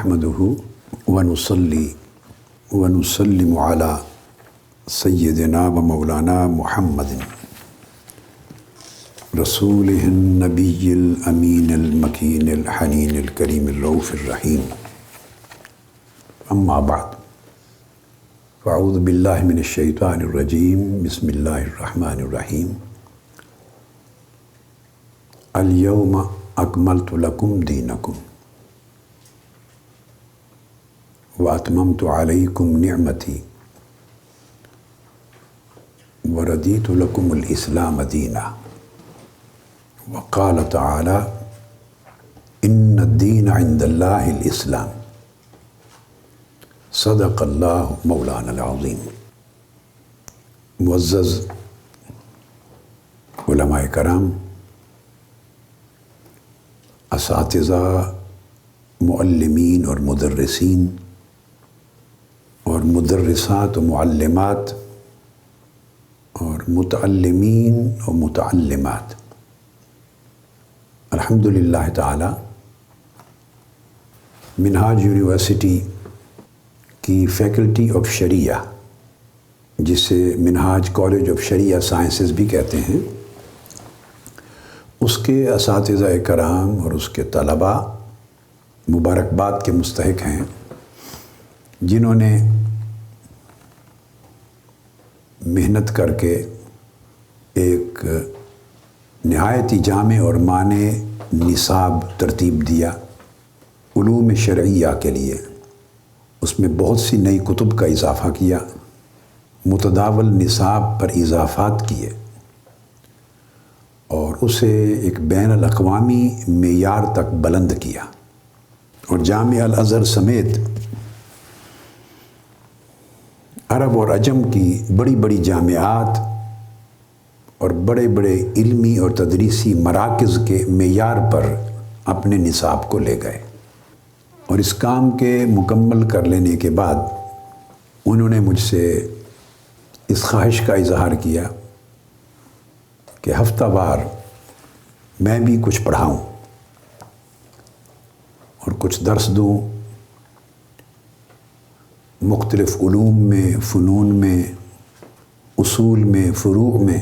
نحمده ونصلي ونسلم على سيدنا ومولانا محمد رسوله النبي الأمين المكين الحنين الكريم الرؤوف الرحيم. أما بعد، فأعوذ بالله من الشيطان الرجيم. بسم الله الرحمن الرحيم. اليوم أكملت لكم دينكم وأتممت عليكم نعمتي ورديت لكم الإسلام دينا. وقال تعالى: إن الدين عند الله الإسلام. صدق اللہ مولانا العظیم. معزز علماء کرام، اساتذہ، معلمین اور مدرسین اور مدرسات و معلمات اور متعلمین و متعلمات، الحمدللہ تعالی منہاج یونیورسٹی کی فیکلٹی آف شریعہ، جسے منہاج کالج آف شریعہ سائنسز بھی کہتے ہیں، اس کے اساتذہ کرام اور اس کے طلباء مبارکباد کے مستحق ہیں، جنہوں نے محنت کر کے ایک نہایت ہی جامع اور مانع نصاب ترتیب دیا علوم شرعیہ کے لیے. اس میں بہت سی نئی کتب کا اضافہ کیا، متداول نصاب پر اضافات کیے اور اسے ایک بین الاقوامی معیار تک بلند کیا. اور جامعہ الازہر سمیت عرب اور عجم کی بڑی بڑی جامعات اور بڑے بڑے علمی اور تدریسی مراکز کے معیار پر اپنے نصاب کو لے گئے. اور اس کام کے مکمل کر لینے کے بعد انہوں نے مجھ سے اس خواہش کا اظہار کیا کہ ہفتہ وار میں بھی کچھ پڑھاؤں اور کچھ درس دوں مختلف علوم میں، فنون میں، اصول میں، فروع میں،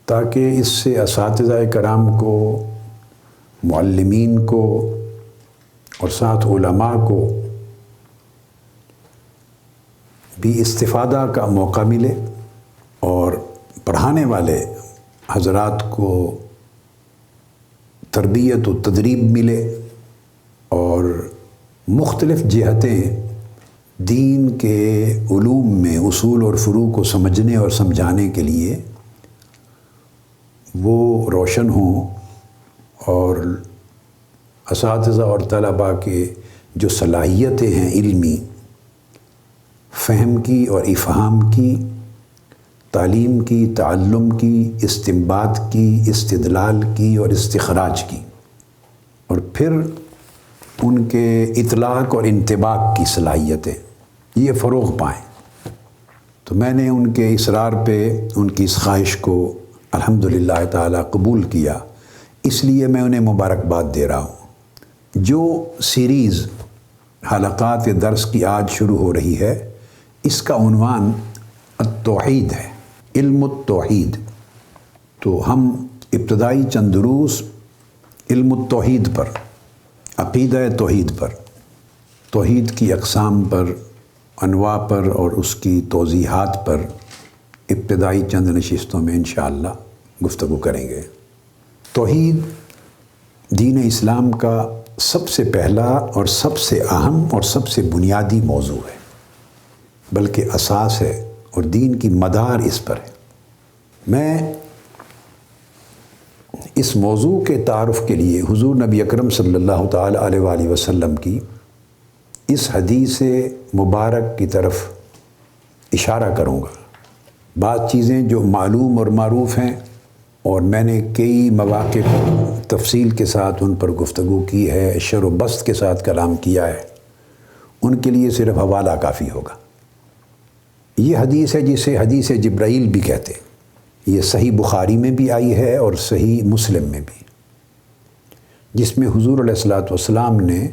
تاکہ اس سے اساتذہ کرام کو، معلمین کو اور ساتھ علماء کو بھی استفادہ کا موقع ملے اور پڑھانے والے حضرات کو تربیت و تدریب ملے اور مختلف جہتیں دین کے علوم میں اصول اور فروع کو سمجھنے اور سمجھانے کے لیے وہ روشن ہوں، اور اساتذہ اور طلباء کے جو صلاحیتیں ہیں علمی، فہم کی اور افہام کی، تعلیم کی، تعلم کی، استنباط کی، استدلال کی اور استخراج کی، اور پھر ان کے اطلاق اور انطباق کی صلاحیتیں، یہ فروغ پائیں. تو میں نے ان کے اصرار پہ ان کی اس خواہش کو الحمدللہ تعالی قبول کیا. اس لیے میں انہیں مبارکباد دے رہا ہوں. جو سیریز حلقات درس کی آج شروع ہو رہی ہے، اس کا عنوان التوحید ہے، علم التوحید. تو ہم ابتدائی چند دروس علم التوحید پر، عقیدہ توحید پر، توحید کی اقسام پر، انواع پر اور اس کی توضیحات پر ابتدائی چند نشستوں میں انشاءاللہ گفتگو کریں گے. توحید دین اسلام کا سب سے پہلا اور سب سے اہم اور سب سے بنیادی موضوع ہے، بلکہ اساس ہے، اور دین کی مدار اس پر ہے. میں اس موضوع کے تعارف کے لیے حضور نبی اکرم صلی اللہ تعالی علیہ وآلہ وسلم کی اس حدیث مبارک کی طرف اشارہ کروں گا. بعض چیزیں جو معلوم اور معروف ہیں اور میں نے کئی مواقع پر تفصیل کے ساتھ ان پر گفتگو کی ہے، شر و بسط کے ساتھ کلام کیا ہے، ان کے لیے صرف حوالہ کافی ہوگا. یہ حدیث ہے جسے حدیث جبرائیل بھی کہتے ہیں. یہ صحیح بخاری میں بھی آئی ہے اور صحیح مسلم میں بھی. جس میں حضور علیہ الصلوۃ والسلام نے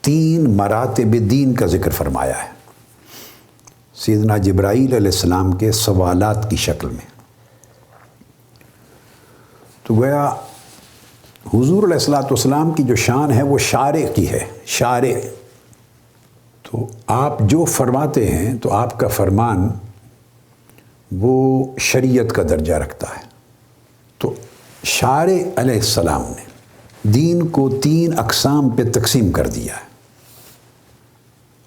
3 مراتب دین کا ذکر فرمایا ہے، سیدنا جبرائیل علیہ السلام کے سوالات کی شکل میں۔ تو گویا حضور علیہ الصلوۃ والسلام کی جو شان ہے وہ شارع کی ہے، شارع۔ تو آپ جو فرماتے ہیں تو آپ کا فرمان وہ شریعت کا درجہ رکھتا ہے۔ تو شارع علیہ السلام نے دین کو 3 اقسام پہ تقسیم کر دیا ہے۔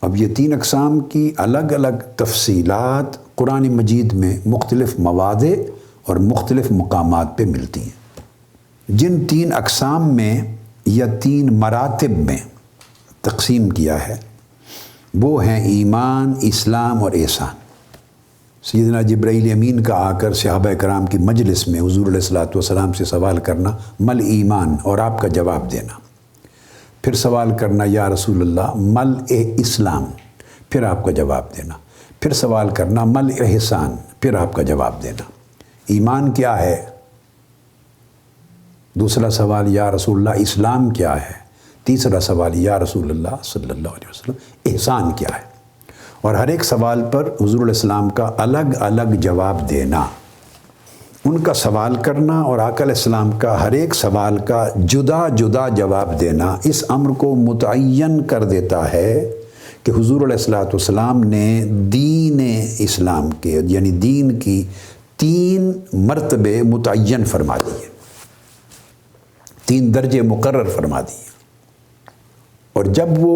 اب یہ 3 اقسام کی الگ الگ تفصیلات قرآن مجید میں مختلف مواضع اور مختلف مقامات پہ ملتی ہیں۔ جن 3 اقسام میں یا 3 مراتب میں تقسیم کیا ہے وہ ہیں ایمان، اسلام اور احسان۔ سیدنا جبرائیل امین کا آ کر صحابہ کرام کی مجلس میں حضور علیہ الصلوۃ والسلام سے سوال کرنا مل ایمان، اور آپ کا جواب دینا، پھر سوال کرنا یا رسول اللہ مل اسلام، پھر آپ کا جواب دینا، پھر سوال کرنا مل احسان، پھر آپ کا جواب دینا۔ ایمان کیا ہے؟ دوسرا سوال یا رسول اللہ اسلام کیا ہے؟ تیسرا سوال یا رسول اللہ صلی اللہ علیہ وسلم احسان کیا ہے؟ اور ہر ایک سوال پر حضور علیہ السلام کا الگ الگ جواب دینا، ان کا سوال کرنا اور آقا علیہ السلام کا ہر ایک سوال کا جدا جدا جواب دینا اس امر کو متعین کر دیتا ہے کہ حضور علیہ الصلوۃ والسلام نے دین اسلام کے یعنی دین کی 3 مرتبے متعین فرما دیے، 3 درجے مقرر فرما دیے۔ اور جب وہ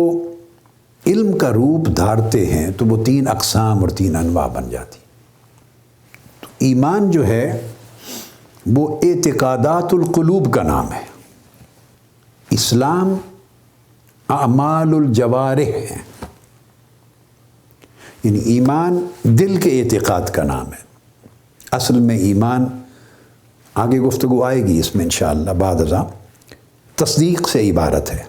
علم کا روپ دھارتے ہیں تو وہ 3 اقسام اور 3 انواع بن جاتی۔ تو ایمان جو ہے وہ اعتقادات القلوب کا نام ہے، اسلام اعمال الجوارح ہیں، یعنی ایمان دل کے اعتقاد کا نام ہے۔ اصل میں ایمان، آگے گفتگو آئے گی اس میں انشاءاللہ بعد ازاں، تصدیق سے عبارت ہے۔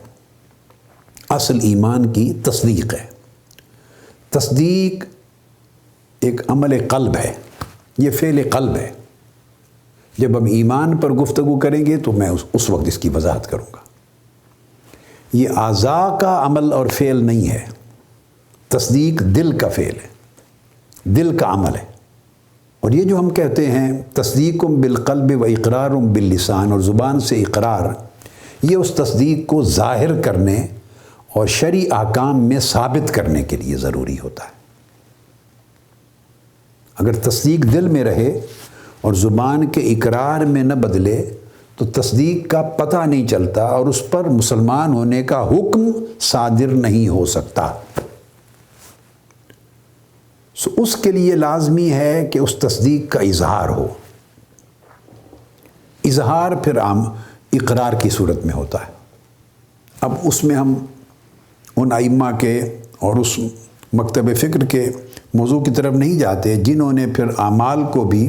اصل ایمان کی تصدیق ہے۔ تصدیق ایک عمل قلب ہے، یہ فعل قلب ہے۔ جب ہم ایمان پر گفتگو کریں گے تو میں اس وقت اس کی وضاحت کروں گا۔ یہ اعضاء کا عمل اور فعل نہیں ہے، تصدیق دل کا فعل ہے، دل کا عمل ہے۔ اور یہ جو ہم کہتے ہیں تصدیق بالقلب و اقرار باللسان، اور زبان سے اقرار، یہ اس تصدیق کو ظاہر کرنے اور شرعی احکام میں ثابت کرنے کے لیے ضروری ہوتا ہے۔ اگر تصدیق دل میں رہے اور زبان کے اقرار میں نہ بدلے تو تصدیق کا پتہ نہیں چلتا اور اس پر مسلمان ہونے کا حکم صادر نہیں ہو سکتا۔ اس کے لیے لازمی ہے کہ اس تصدیق کا اظہار ہو۔ اظہار پھر عام اقرار کی صورت میں ہوتا ہے۔ اب اس میں ہم ان ائمہ کے اور اس مکتب فکر کے موضوع کی طرف نہیں جاتے جنہوں نے پھر اعمال کو بھی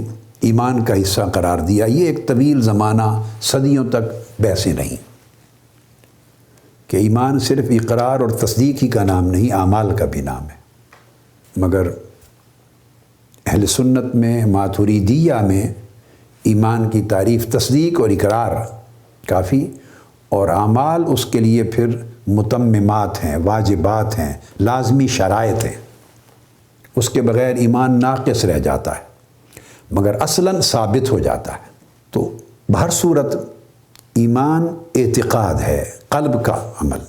ایمان کا حصہ قرار دیا۔ یہ ایک طویل زمانہ صدیوں تک بحثیں نہیں کہ ایمان صرف اقرار اور تصدیق ہی کا نام نہیں، اعمال کا بھی نام ہے۔ مگر اہل سنت میں، ماتریدیہ میں ایمان کی تعریف تصدیق اور اقرار کافی، اور اعمال اس کے لیے پھر متممات ہیں، واجبات ہیں، لازمی شرائط ہیں۔ اس کے بغیر ایمان ناقص رہ جاتا ہے مگر اصلاً ثابت ہو جاتا ہے۔ تو بہر صورت ایمان اعتقاد ہے، قلب کا عمل۔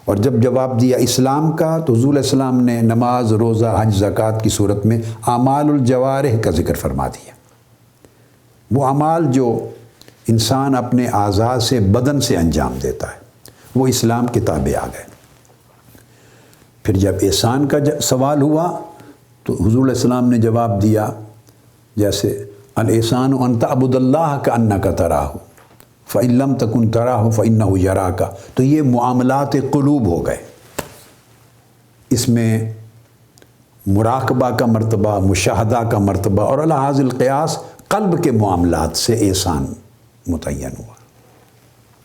اور جب جواب دیا اسلام کا تو حضور علیہ السلام نے نماز، روزہ، حج، زکوٰۃ کی صورت میں اعمال الجوارح کا ذکر فرما دیا۔ وہ اعمال جو انسان اپنے اعضاء سے، بدن سے انجام دیتا ہے، وہ اسلام کے تابع آ گئے۔ پھر جب احسان کا سوال ہوا تو حضور علیہ السلام نے جواب دیا جیسے الاحسان ان تعبد اللہ کانک تراہ فإن لم تکن تراہ فإنہ یراک۔ تو یہ معاملات قلوب ہو گئے، اس میں مراقبہ کا مرتبہ، مشاہدہ کا مرتبہ، اور علی حاصل القیاس قلب کے معاملات سے احسان متعین ہوا۔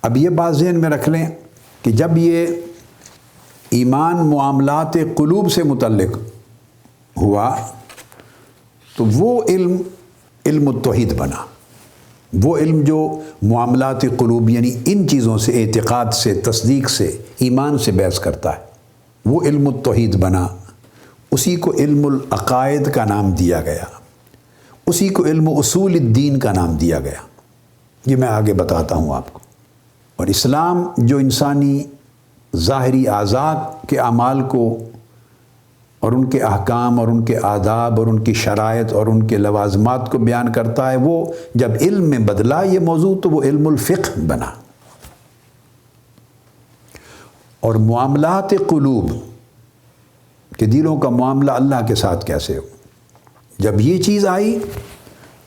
اب یہ بات ذہن میں رکھ لیں کہ جب یہ ایمان معاملات قلوب سے متعلق ہوا تو وہ علم التوحید بنا، وہ علم جو معاملات قلوب یعنی ان چیزوں سے، اعتقاد سے، تصدیق سے، ایمان سے بحث کرتا ہے، وہ علم التوحید بنا، اسی کو علم العقائد کا نام دیا گیا، اسی کو علم اصول الدین کا نام دیا گیا۔ یہ میں آگے بتاتا ہوں آپ کو۔ اور اسلام جو انسانی ظاہری اعضاء کے اعمال کو اور ان کے احکام اور ان کے آداب اور ان کی شرائط اور ان کے لوازمات کو بیان کرتا ہے، وہ جب علم میں بدلا یہ موضوع تو وہ علم الفقہ بنا۔ اور معاملات قلوب کہ دلوں کا معاملہ اللہ کے ساتھ کیسے ہو، جب یہ چیز آئی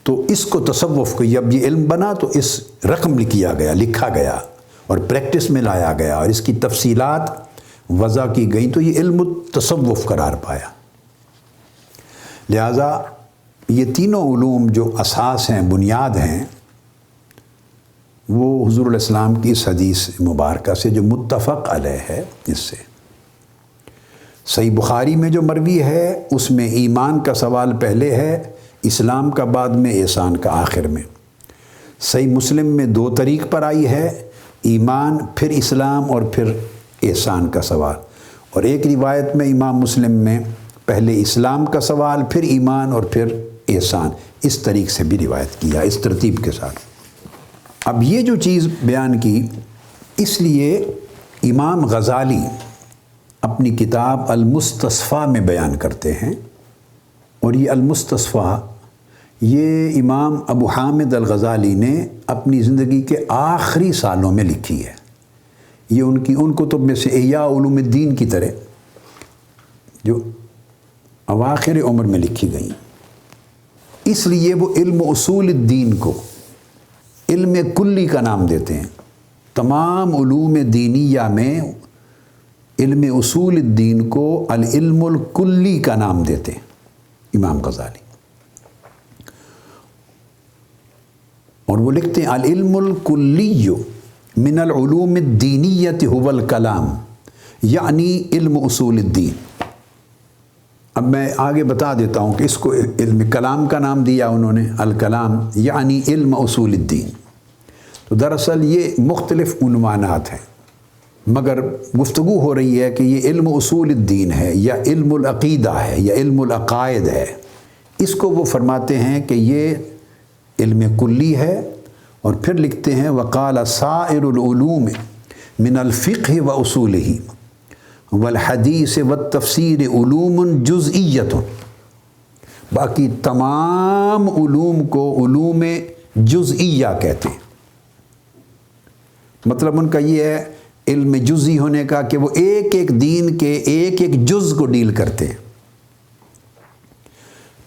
تو اس کو تصوف کو، جب یہ علم بنا تو اس رقم لکھا گیا اور پریکٹس میں لایا گیا اور اس کی تفصیلات وضع کی گئی تو یہ علم التصوف قرار پایا۔ لہٰذا یہ تینوں علوم جو اساس ہیں، بنیاد ہیں، وہ حضور علیہ السلام کی اس حدیث مبارکہ سے جو متفق علیہ ہے، اس سے صحیح بخاری میں جو مروی ہے اس میں ایمان کا سوال پہلے ہے، اسلام کا بعد میں، احسان کا آخر میں۔ صحیح مسلم میں 2 طریق پر آئی ہے، ایمان پھر اسلام اور پھر احسان کا سوال، اور ایک روایت میں امام مسلم میں پہلے اسلام کا سوال پھر ایمان اور پھر احسان، اس طریق سے بھی روایت کیا، اس ترتیب کے ساتھ۔ اب یہ جو چیز بیان کی، اس لیے امام غزالی اپنی کتاب المستصفیٰ میں بیان کرتے ہیں، اور یہ المستصفیٰ یہ امام ابو حامد الغزالی نے اپنی زندگی کے آخری سالوں میں لکھی ہے۔ یہ ان کتب میں سے احیاء علوم الدین کی طرح جو اواخر عمر میں لکھی گئیں، اس لیے وہ علم اصول الدین کو علم کلی کا نام دیتے ہیں۔ تمام علوم دینیہ میں علم اصول الدین کو العلم الکلی کا نام دیتے ہیں امام غزالی، اور وہ لکھتے ہیں العلم الکلی من العلوم الدینیۃ هو الکلام، یعنی علم اصول الدین۔ اب میں آگے بتا دیتا ہوں کہ اس کو علم کلام کا نام دیا انہوں نے، الکلام یعنی علم اصول الدین۔ تو دراصل یہ مختلف عنوانات ہیں، مگر گفتگو ہو رہی ہے کہ یہ علم اصول الدین ہے یا علم العقیدہ ہے یا علم العقائد ہے۔ اس کو وہ فرماتے ہیں کہ یہ علم کلی ہے، اور پھر لکھتے ہیں وقال سائر العلوم من الفقہ و اصولہ والحدیث والتفسیر علوم جزئیۃ، باقی تمام علوم کو علوم جزئیہ کہتے ہیں۔ مطلب ان کا یہ ہے علم جزئی ہونے کا کہ وہ ایک ایک دین کے ایک ایک جز کو ڈیل کرتے ہیں۔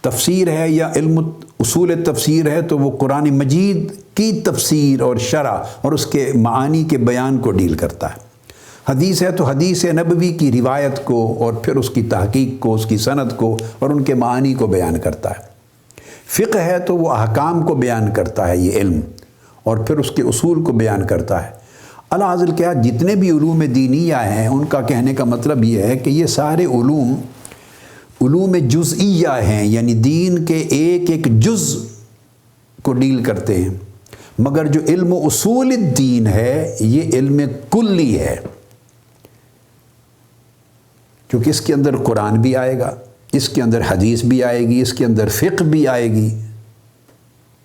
تفسیر ہے یا علم اصول تفسیر ہے تو وہ قرآن مجید کی تفسیر اور شرح اور اس کے معانی کے بیان کو ڈیل کرتا ہے۔ حدیث ہے تو حدیث نبوی کی روایت کو اور پھر اس کی تحقیق کو، اس کی سند کو اور ان کے معانی کو بیان کرتا ہے۔ فقہ ہے تو وہ احکام کو بیان کرتا ہے یہ علم، اور پھر اس کے اصول کو بیان کرتا ہے۔ الحاصل کیا، جتنے بھی علوم دینیہ ہیں ان کا کہنے کا مطلب یہ ہے کہ یہ سارے علوم جزئیہ ہیں، یعنی دین کے ایک ایک جز کو ڈیل کرتے ہیں، مگر جو علم اصول الدین ہے یہ علم کلی ہے، کیونکہ اس کے اندر قرآن بھی آئے گا، اس کے اندر حدیث بھی آئے گی، اس کے اندر فقہ بھی آئے گی،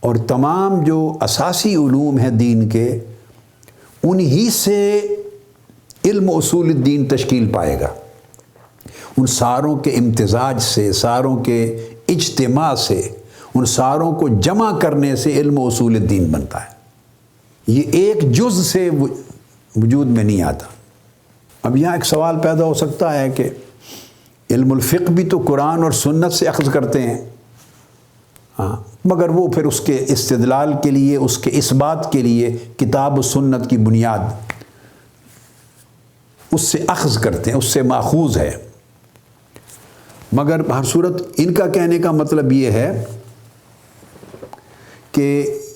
اور تمام جو اساسی علوم ہیں دین کے انہی سے علم اصول الدین تشکیل پائے گا۔ ان ساروں کے امتزاج سے، ساروں کے اجتماع سے، ان ساروں کو جمع کرنے سے علم اصول الدین بنتا ہے۔ یہ ایک جز سے وجود میں نہیں آتا۔ اب یہاں ایک سوال پیدا ہو سکتا ہے کہ علم الفقہ بھی تو قرآن اور سنت سے اخذ کرتے ہیں، ہاں، مگر وہ پھر اس کے استدلال کے لیے، اس کے اثبات کے لیے کتاب و سنت کی بنیاد اس سے اخذ کرتے ہیں، اس سے ماخوذ ہے۔ مگر ہر صورت ان کا کہنے کا مطلب یہ ہے کہ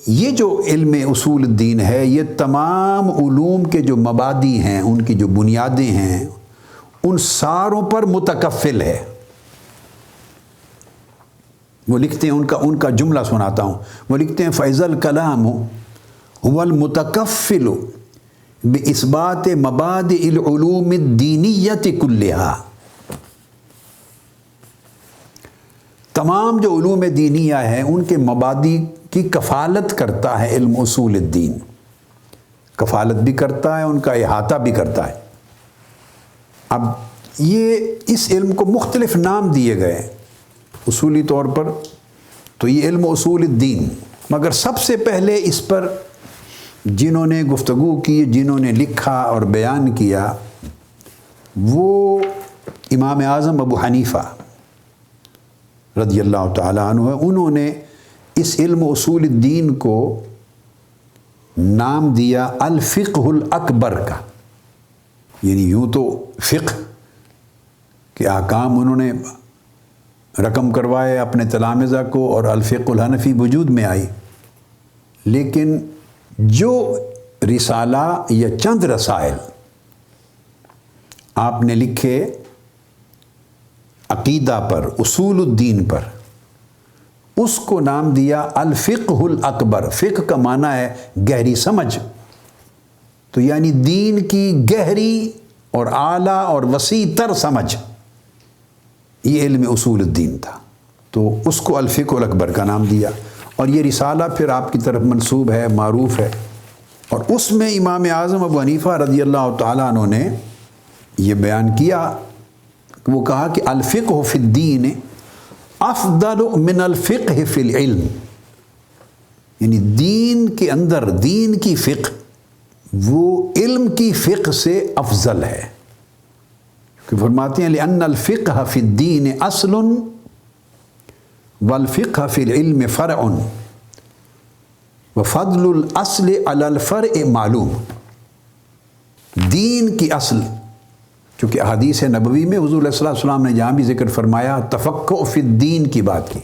یہ جو علم اصول الدین ہے یہ تمام علوم کے جو مبادی ہیں، ان کی جو بنیادیں ہیں، ان ساروں پر متکفل ہے۔ وہ لکھتے ہیں، ان کا جملہ سناتا ہوں، وہ لکھتے ہیں فَإِذَا الْكَلَامُ هُوَ الْمُتَكَفِّلُ بِإِثْبَاتِ مَبَادِئِ الْعُلُومِ الدِّينِيَّةِ كُلِّهَا۔ تمام جو علوم دینیہ ہیں ان کے مبادئ کی کفالت کرتا ہے علم اصول الدین، کفالت بھی کرتا ہے، ان کا احاطہ بھی کرتا ہے۔ اب یہ اس علم کو مختلف نام دیے گئے اصولی طور پر، تو یہ علم اصول الدین، مگر سب سے پہلے اس پر جنہوں نے گفتگو کی، جنہوں نے لکھا اور بیان کیا، وہ امام اعظم ابو حنیفہ رضی اللہ تعالیٰ عنہ ہے۔ انہوں نے اس علم اصول الدین کو نام دیا الفقہ الاکبر کا، یعنی یوں تو فقہ کے احکام انہوں نے رقم کروائے اپنے تلامذہ کو اور الفقہ الحنفی وجود میں آئی، لیکن جو رسالہ یا چند رسائل آپ نے لکھے عقیدہ پر، اصول الدین پر، اس کو نام دیا الفقہ الاکبر۔ فقہ کا معنی ہے گہری سمجھ، تو یعنی دین کی گہری اور اعلیٰ اور وسیع تر سمجھ، یہ علم اصول الدین تھا، تو اس کو الفقہ الاکبر کا نام دیا۔ اور یہ رسالہ پھر آپ کی طرف منسوب ہے، معروف ہے، اور اس میں امام اعظم ابو حنیفہ رضی اللہ تعالیٰ عنہ نے یہ بیان کیا، وہ کہا کہ الفقہ فی الدین افضل من الفقہ فی العلم، یعنی دین کے اندر دین کی فقہ وہ علم کی فقہ سے افضل ہے، کہ فرماتے ہیں لأن الفقہ فی الدین اصل والفقہ فی العلم فرع وفضل الاصل علی الفرع معلوم۔ دین کی اصل، چونکہ احادیث نبوی میں حضور صلی اللہ علیہ وسلم نے جہاں بھی ذکر فرمایا تفقہ فی الدین کی بات کی،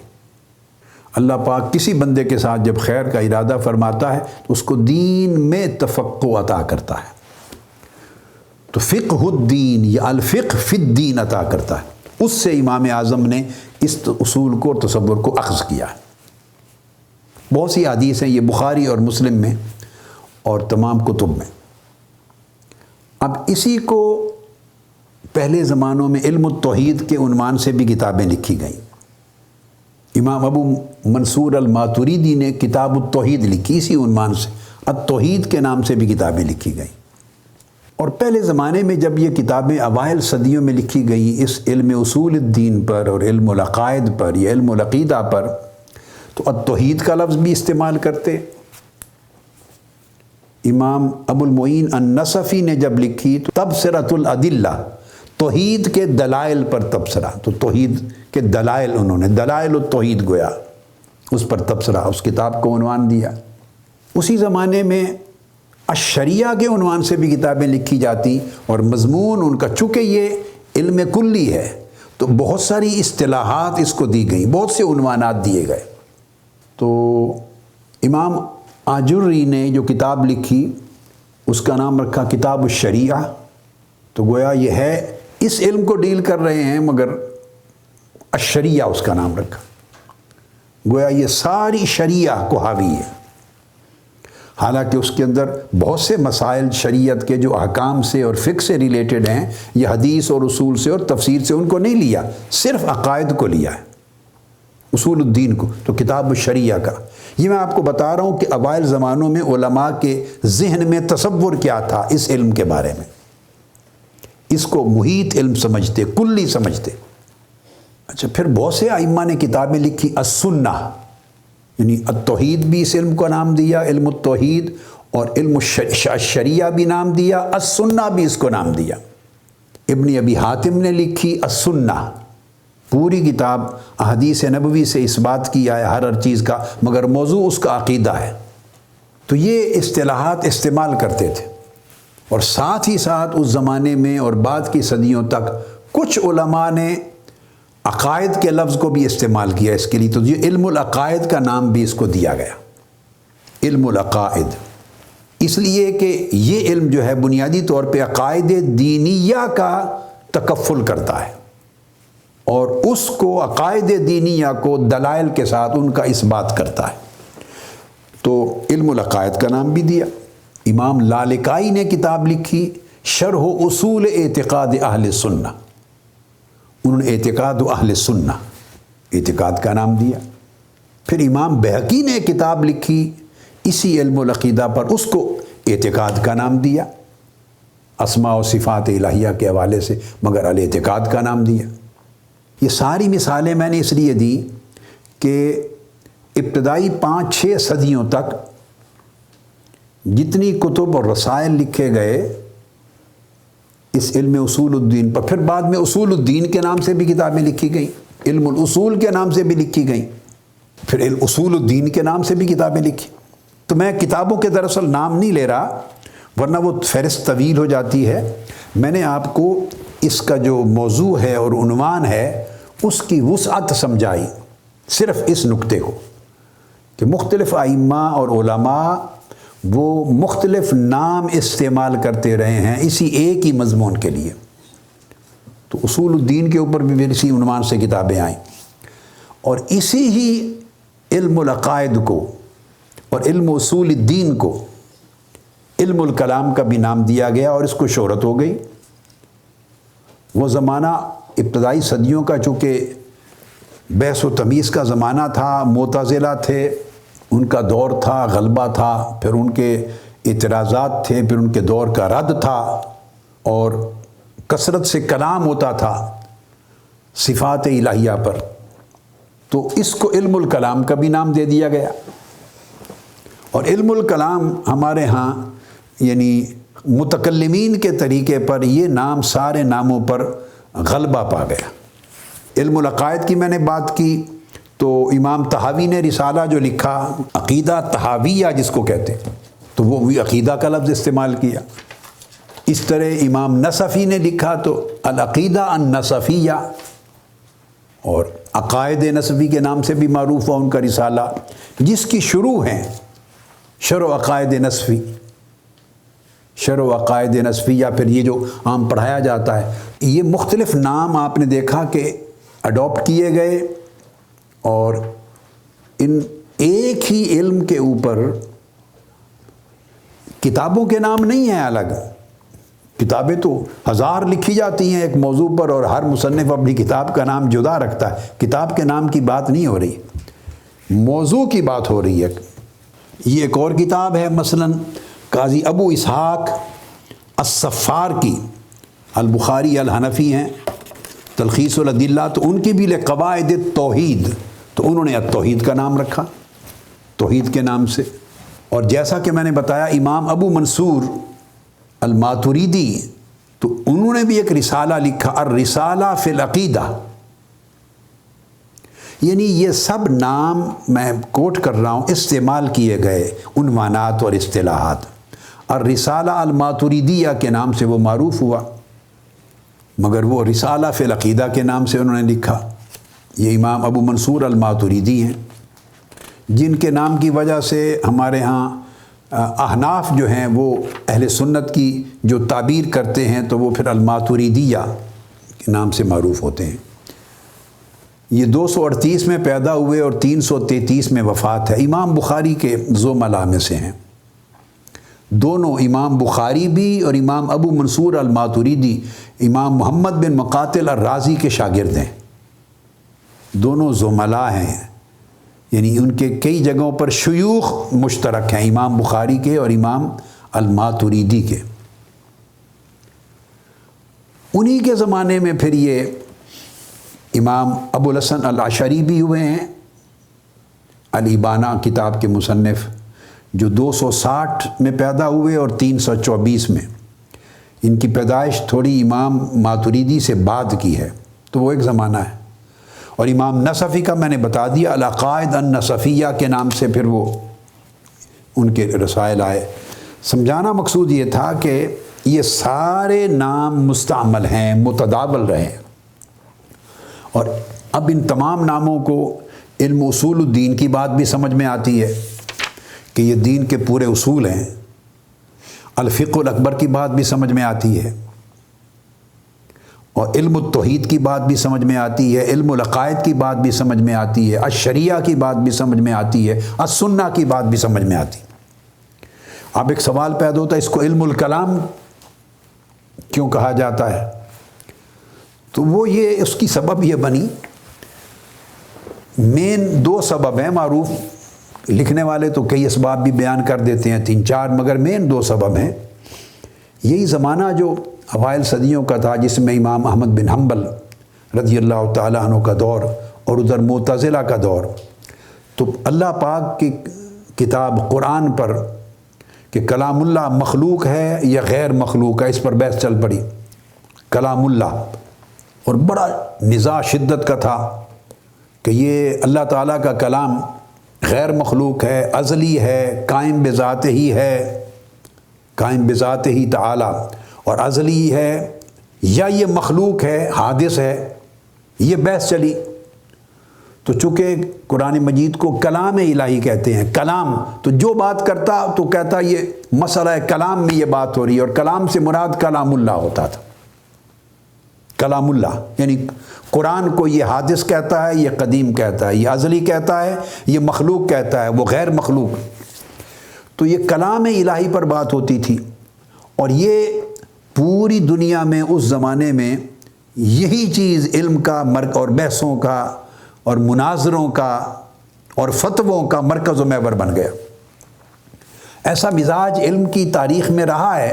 اللہ پاک کسی بندے کے ساتھ جب خیر کا ارادہ فرماتا ہے تو اس کو دین میں تفقہ عطا کرتا ہے، تو فقہ الدین یا الفقہ فی الدین عطا کرتا ہے۔ اس سے امام اعظم نے اس اصول کو، تصور کو اخذ کیا ہے۔ بہت سی حدیث ہیں، یہ بخاری اور مسلم میں اور تمام کتب میں۔ اب اسی کو پہلے زمانوں میں علم التوحید کے عنوان سے بھی کتابیں لکھی گئیں۔ امام ابو منصور الماتوریدی نے کتاب التوحید لکھی اسی عنوان سے، التوحید کے نام سے بھی کتابیں لکھی گئیں۔ اور پہلے زمانے میں جب یہ کتابیں اوائل صدیوں میں لکھی گئیں اس علم اصول الدین پر اور علم العقائد پر یا علم العقیدہ پر، تو التوحید کا لفظ بھی استعمال کرتے۔ امام ابو المعین النصفی نے جب لکھی تو تبصرۃ الادلہ، توحید کے دلائل پر تبصرہ، تو توحید کے دلائل، انہوں نے دلائل التوحید گویا اس پر تبصرہ، اس کتاب کو عنوان دیا۔ اسی زمانے میں الشریعہ کے عنوان سے بھی کتابیں لکھی جاتی، اور مضمون ان کا چونکہ یہ علم کلی ہے تو بہت ساری اصطلاحات اس کو دی گئیں، بہت سے عنوانات دیے گئے۔ تو امام آجری نے جو کتاب لکھی اس کا نام رکھا کتاب الشریعہ، تو گویا یہ ہے اس علم کو ڈیل کر رہے ہیں مگر الشریعہ اس کا نام رکھا، گویا یہ ساری شریعہ کو حاوی ہے، حالانکہ اس کے اندر بہت سے مسائل شریعت کے جو احکام سے اور فقہ سے ریلیٹڈ ہیں، یہ حدیث اور اصول سے اور تفسیر سے ان کو نہیں لیا، صرف عقائد کو لیا ہے، اصول الدین کو، تو کتاب الشریعہ کا۔ یہ میں آپ کو بتا رہا ہوں کہ اوائل زمانوں میں علماء کے ذہن میں تصور کیا تھا اس علم کے بارے میں، اس کو محیط علم سمجھتے، کلی سمجھتے۔ اچھا، پھر بہت سے ائمہ نے کتابیں لکھی السنہ، یعنی التوحید بھی اس علم کو نام دیا، علم التوحید، اور علم الشریعہ بھی نام دیا، السنہ بھی اس کو نام دیا۔ ابن ابی حاتم نے لکھی السنہ، پوری کتاب احادیث نبوی سے اس بات کیا ہے ہر چیز کا، مگر موضوع اس کا عقیدہ ہے۔ تو یہ اصطلاحات استعمال کرتے تھے، اور ساتھ ہی ساتھ اس زمانے میں اور بعد کی صدیوں تک کچھ علماء نے عقائد کے لفظ کو بھی استعمال کیا اس کے لیے، تو یہ علم العقائد کا نام بھی اس کو دیا گیا، علم العقائد، اس لیے کہ یہ علم جو ہے بنیادی طور پہ عقائد دینیہ کا تکفل کرتا ہے، اور اس کو عقائد دینیہ کو دلائل کے ساتھ ان کا اثبات کرتا ہے، تو علم العقائد کا نام بھی دیا۔ امام لالکائی نے کتاب لکھی شرح اصول اعتقاد اہل سنہ، انہوں نے اعتقاد اہل سنہ اعتقاد کا نام دیا۔ پھر امام بہقی نے کتاب لکھی اسی علم العقیدہ پر، اس کو اعتقاد کا نام دیا، اسماء و صفات الہیہ کے حوالے سے، مگر الاعتقاد کا نام دیا۔ یہ ساری مثالیں میں نے اس لیے دی کہ ابتدائی 5-6 صدیوں تک جتنی کتب اور رسائل لکھے گئے اس علم اصول الدین پر، پھر بعد میں اصول الدین کے نام سے بھی کتابیں لکھی گئیں، علم الاصول کے نام سے بھی لکھی گئیں، پھر اصول الدین کے نام سے بھی کتابیں لکھی۔ تو میں کتابوں کے دراصل نام نہیں لے رہا، ورنہ وہ فہرست طویل ہو جاتی ہے۔ میں نے آپ کو اس کا جو موضوع ہے اور عنوان ہے اس کی وسعت سمجھائی، صرف اس نکتے کو کہ مختلف ائمہ اور علماء وہ مختلف نام استعمال کرتے رہے ہیں اسی ایک ہی مضمون کے لیے۔ تو اصول الدین کے اوپر بھی اسی عنوان سے کتابیں آئیں، اور اسی ہی علم العقائد کو اور علم اصول الدین کو علم الکلام کا بھی نام دیا گیا، اور اس کو شہرت ہو گئی۔ وہ زمانہ ابتدائی صدیوں کا چونکہ بحث و تمیز کا زمانہ تھا، معتزلہ تھے، ان کا دور تھا، غلبہ تھا، پھر ان کے اعتراضات تھے، پھر ان کے دور کا رد تھا، اور کثرت سے کلام ہوتا تھا صفات الہیہ پر، تو اس کو علم الکلام کا بھی نام دے دیا گیا۔ اور علم الکلام ہمارے ہاں یعنی متکلمین کے طریقے پر یہ نام سارے ناموں پر غلبہ پا گیا۔ علم العقائد کی میں نے بات کی، تو امام طحاوی نے رسالہ جو لکھا عقیدہ طحاویہ جس کو کہتے ہیں، تو وہ بھی عقیدہ کا لفظ استعمال کیا۔ اس طرح امام نصفی نے لکھا تو العقیدہ النصفیہ، اور عقائد نصفی کے نام سے بھی معروف ہوا ان کا رسالہ، جس کی شروع ہیں شرح عقائد نصفی، شرح عقائد نصفی، یا پھر یہ جو عام پڑھایا جاتا ہے۔ یہ مختلف نام آپ نے دیکھا کہ اڈاپٹ کیے گئے، اور ان ایک ہی علم کے اوپر کتابوں کے نام نہیں ہیں الگ، کتابیں تو ہزار لکھی جاتی ہیں ایک موضوع پر، اور ہر مصنف اپنی کتاب کا نام جدا رکھتا ہے۔ کتاب کے نام کی بات نہیں ہو رہی، موضوع کی بات ہو رہی ہے۔ یہ ایک اور کتاب ہے مثلا قاضی ابو اسحاق الصفار کی، البخاری الحنفی ہیں، تلخیص الادلہ، تو ان کی بھی قواعد التوحید، تو انہوں نے التوحید کا نام رکھا توحید کے نام سے۔ اور جیسا کہ میں نے بتایا امام ابو منصور الماتریدی، تو انہوں نے بھی ایک رسالہ لکھا الرسالہ فی العقیدہ۔ یعنی یہ سب نام میں کوٹ کر رہا ہوں استعمال کیے گئے عنوانات اور اصطلاحات۔ الرسالہ الماتریدیہ کے نام سے وہ معروف ہوا، مگر وہ رسالہ فی العقیدہ کے نام سے انہوں نے لکھا۔ یہ امام ابو منصور الماتریدی ہیں، جن کے نام کی وجہ سے ہمارے ہاں احناف جو ہیں وہ اہل سنت کی جو تعبیر کرتے ہیں تو وہ پھر الماتریدیہ کے نام سے معروف ہوتے ہیں۔ یہ 238 میں پیدا ہوئے اور 333 میں وفات ہے۔ امام بخاری کے زملاء میں سے ہیں دونوں، امام بخاری بھی اور امام ابو منصور الماتریدی امام محمد بن مقاتل الرازی کے شاگرد ہیں، دونوں زملاء ہیں، یعنی ان کے کئی جگہوں پر شیوخ مشترک ہیں امام بخاری کے اور امام الماتریدی کے۔ انہی کے زمانے میں پھر یہ امام ابو الحسن الاشعری بھی ہوئے ہیں، الابانہ کتاب کے مصنف، جو 260 میں پیدا ہوئے اور 324 میں۔ ان کی پیدائش تھوڑی امام ماتریدی سے بعد کی ہے، تو وہ ایک زمانہ ہے۔ اور امام نصفی کا میں نے بتا دیا العقائد النصفیہ کے نام سے پھر وہ ان کے رسائل آئے۔ سمجھانا مقصود یہ تھا کہ یہ سارے نام مستعمل ہیں، متداول رہے، اور اب ان تمام ناموں کو علم اصول الدین کی بات بھی سمجھ میں آتی ہے کہ یہ دین کے پورے اصول ہیں، الفقہ الاکبر کی بات بھی سمجھ میں آتی ہے، اور علم التوحید کی بات بھی سمجھ میں آتی ہے، علم العقائد کی بات بھی سمجھ میں آتی ہے، الشریعہ کی بات بھی سمجھ میں آتی ہے، السنہ کی بات بھی سمجھ میں آتی ہے۔ اب ایک سوال پیدا ہوتا ہے، اس کو علم الکلام کیوں کہا جاتا ہے؟ تو وہ یہ اس کی سبب یہ بنی، مین 2 سبب ہیں معروف، لکھنے والے تو کئی اسباب بھی بیان کر دیتے ہیں 3-4، مگر مین 2 سبب ہیں۔ یہی زمانہ جو اوائل صدیوں کا تھا، جس میں امام احمد بن حنبل رضی اللہ تعالیٰ عنہ کا دور اور ادھر معتزلہ کا دور، تو اللہ پاک کی کتاب قرآن پر کہ کلام اللہ مخلوق ہے یا غیر مخلوق ہے، اس پر بحث چل پڑی۔ کلام اللہ، اور بڑا نزاع شدت کا تھا کہ یہ اللہ تعالیٰ کا کلام غیر مخلوق ہے، ازلی ہے، قائم بذات ہی ہے، قائم بذات ہی تعالیٰ، اور ازلی ہے، یا یہ مخلوق ہے، حادث ہے، یہ بحث چلی۔ تو چونکہ قرآن مجید کو کلام الہی کہتے ہیں، کلام، تو جو بات کرتا تو کہتا یہ مسئلہ کلام میں یہ بات ہو رہی ہے، اور کلام سے مراد کلام اللہ ہوتا تھا۔ کلام اللہ یعنی قرآن کو یہ حادث کہتا ہے، یہ قدیم کہتا ہے، یہ ازلی کہتا ہے، یہ مخلوق کہتا ہے، وہ غیر مخلوق۔ تو یہ کلام الہی پر بات ہوتی تھی، اور یہ پوری دنیا میں اس زمانے میں یہی چیز علم کا اور بحثوں کا اور مناظروں کا اور فتووں کا مرکز و محور بن گیا۔ ایسا مزاج علم کی تاریخ میں رہا ہے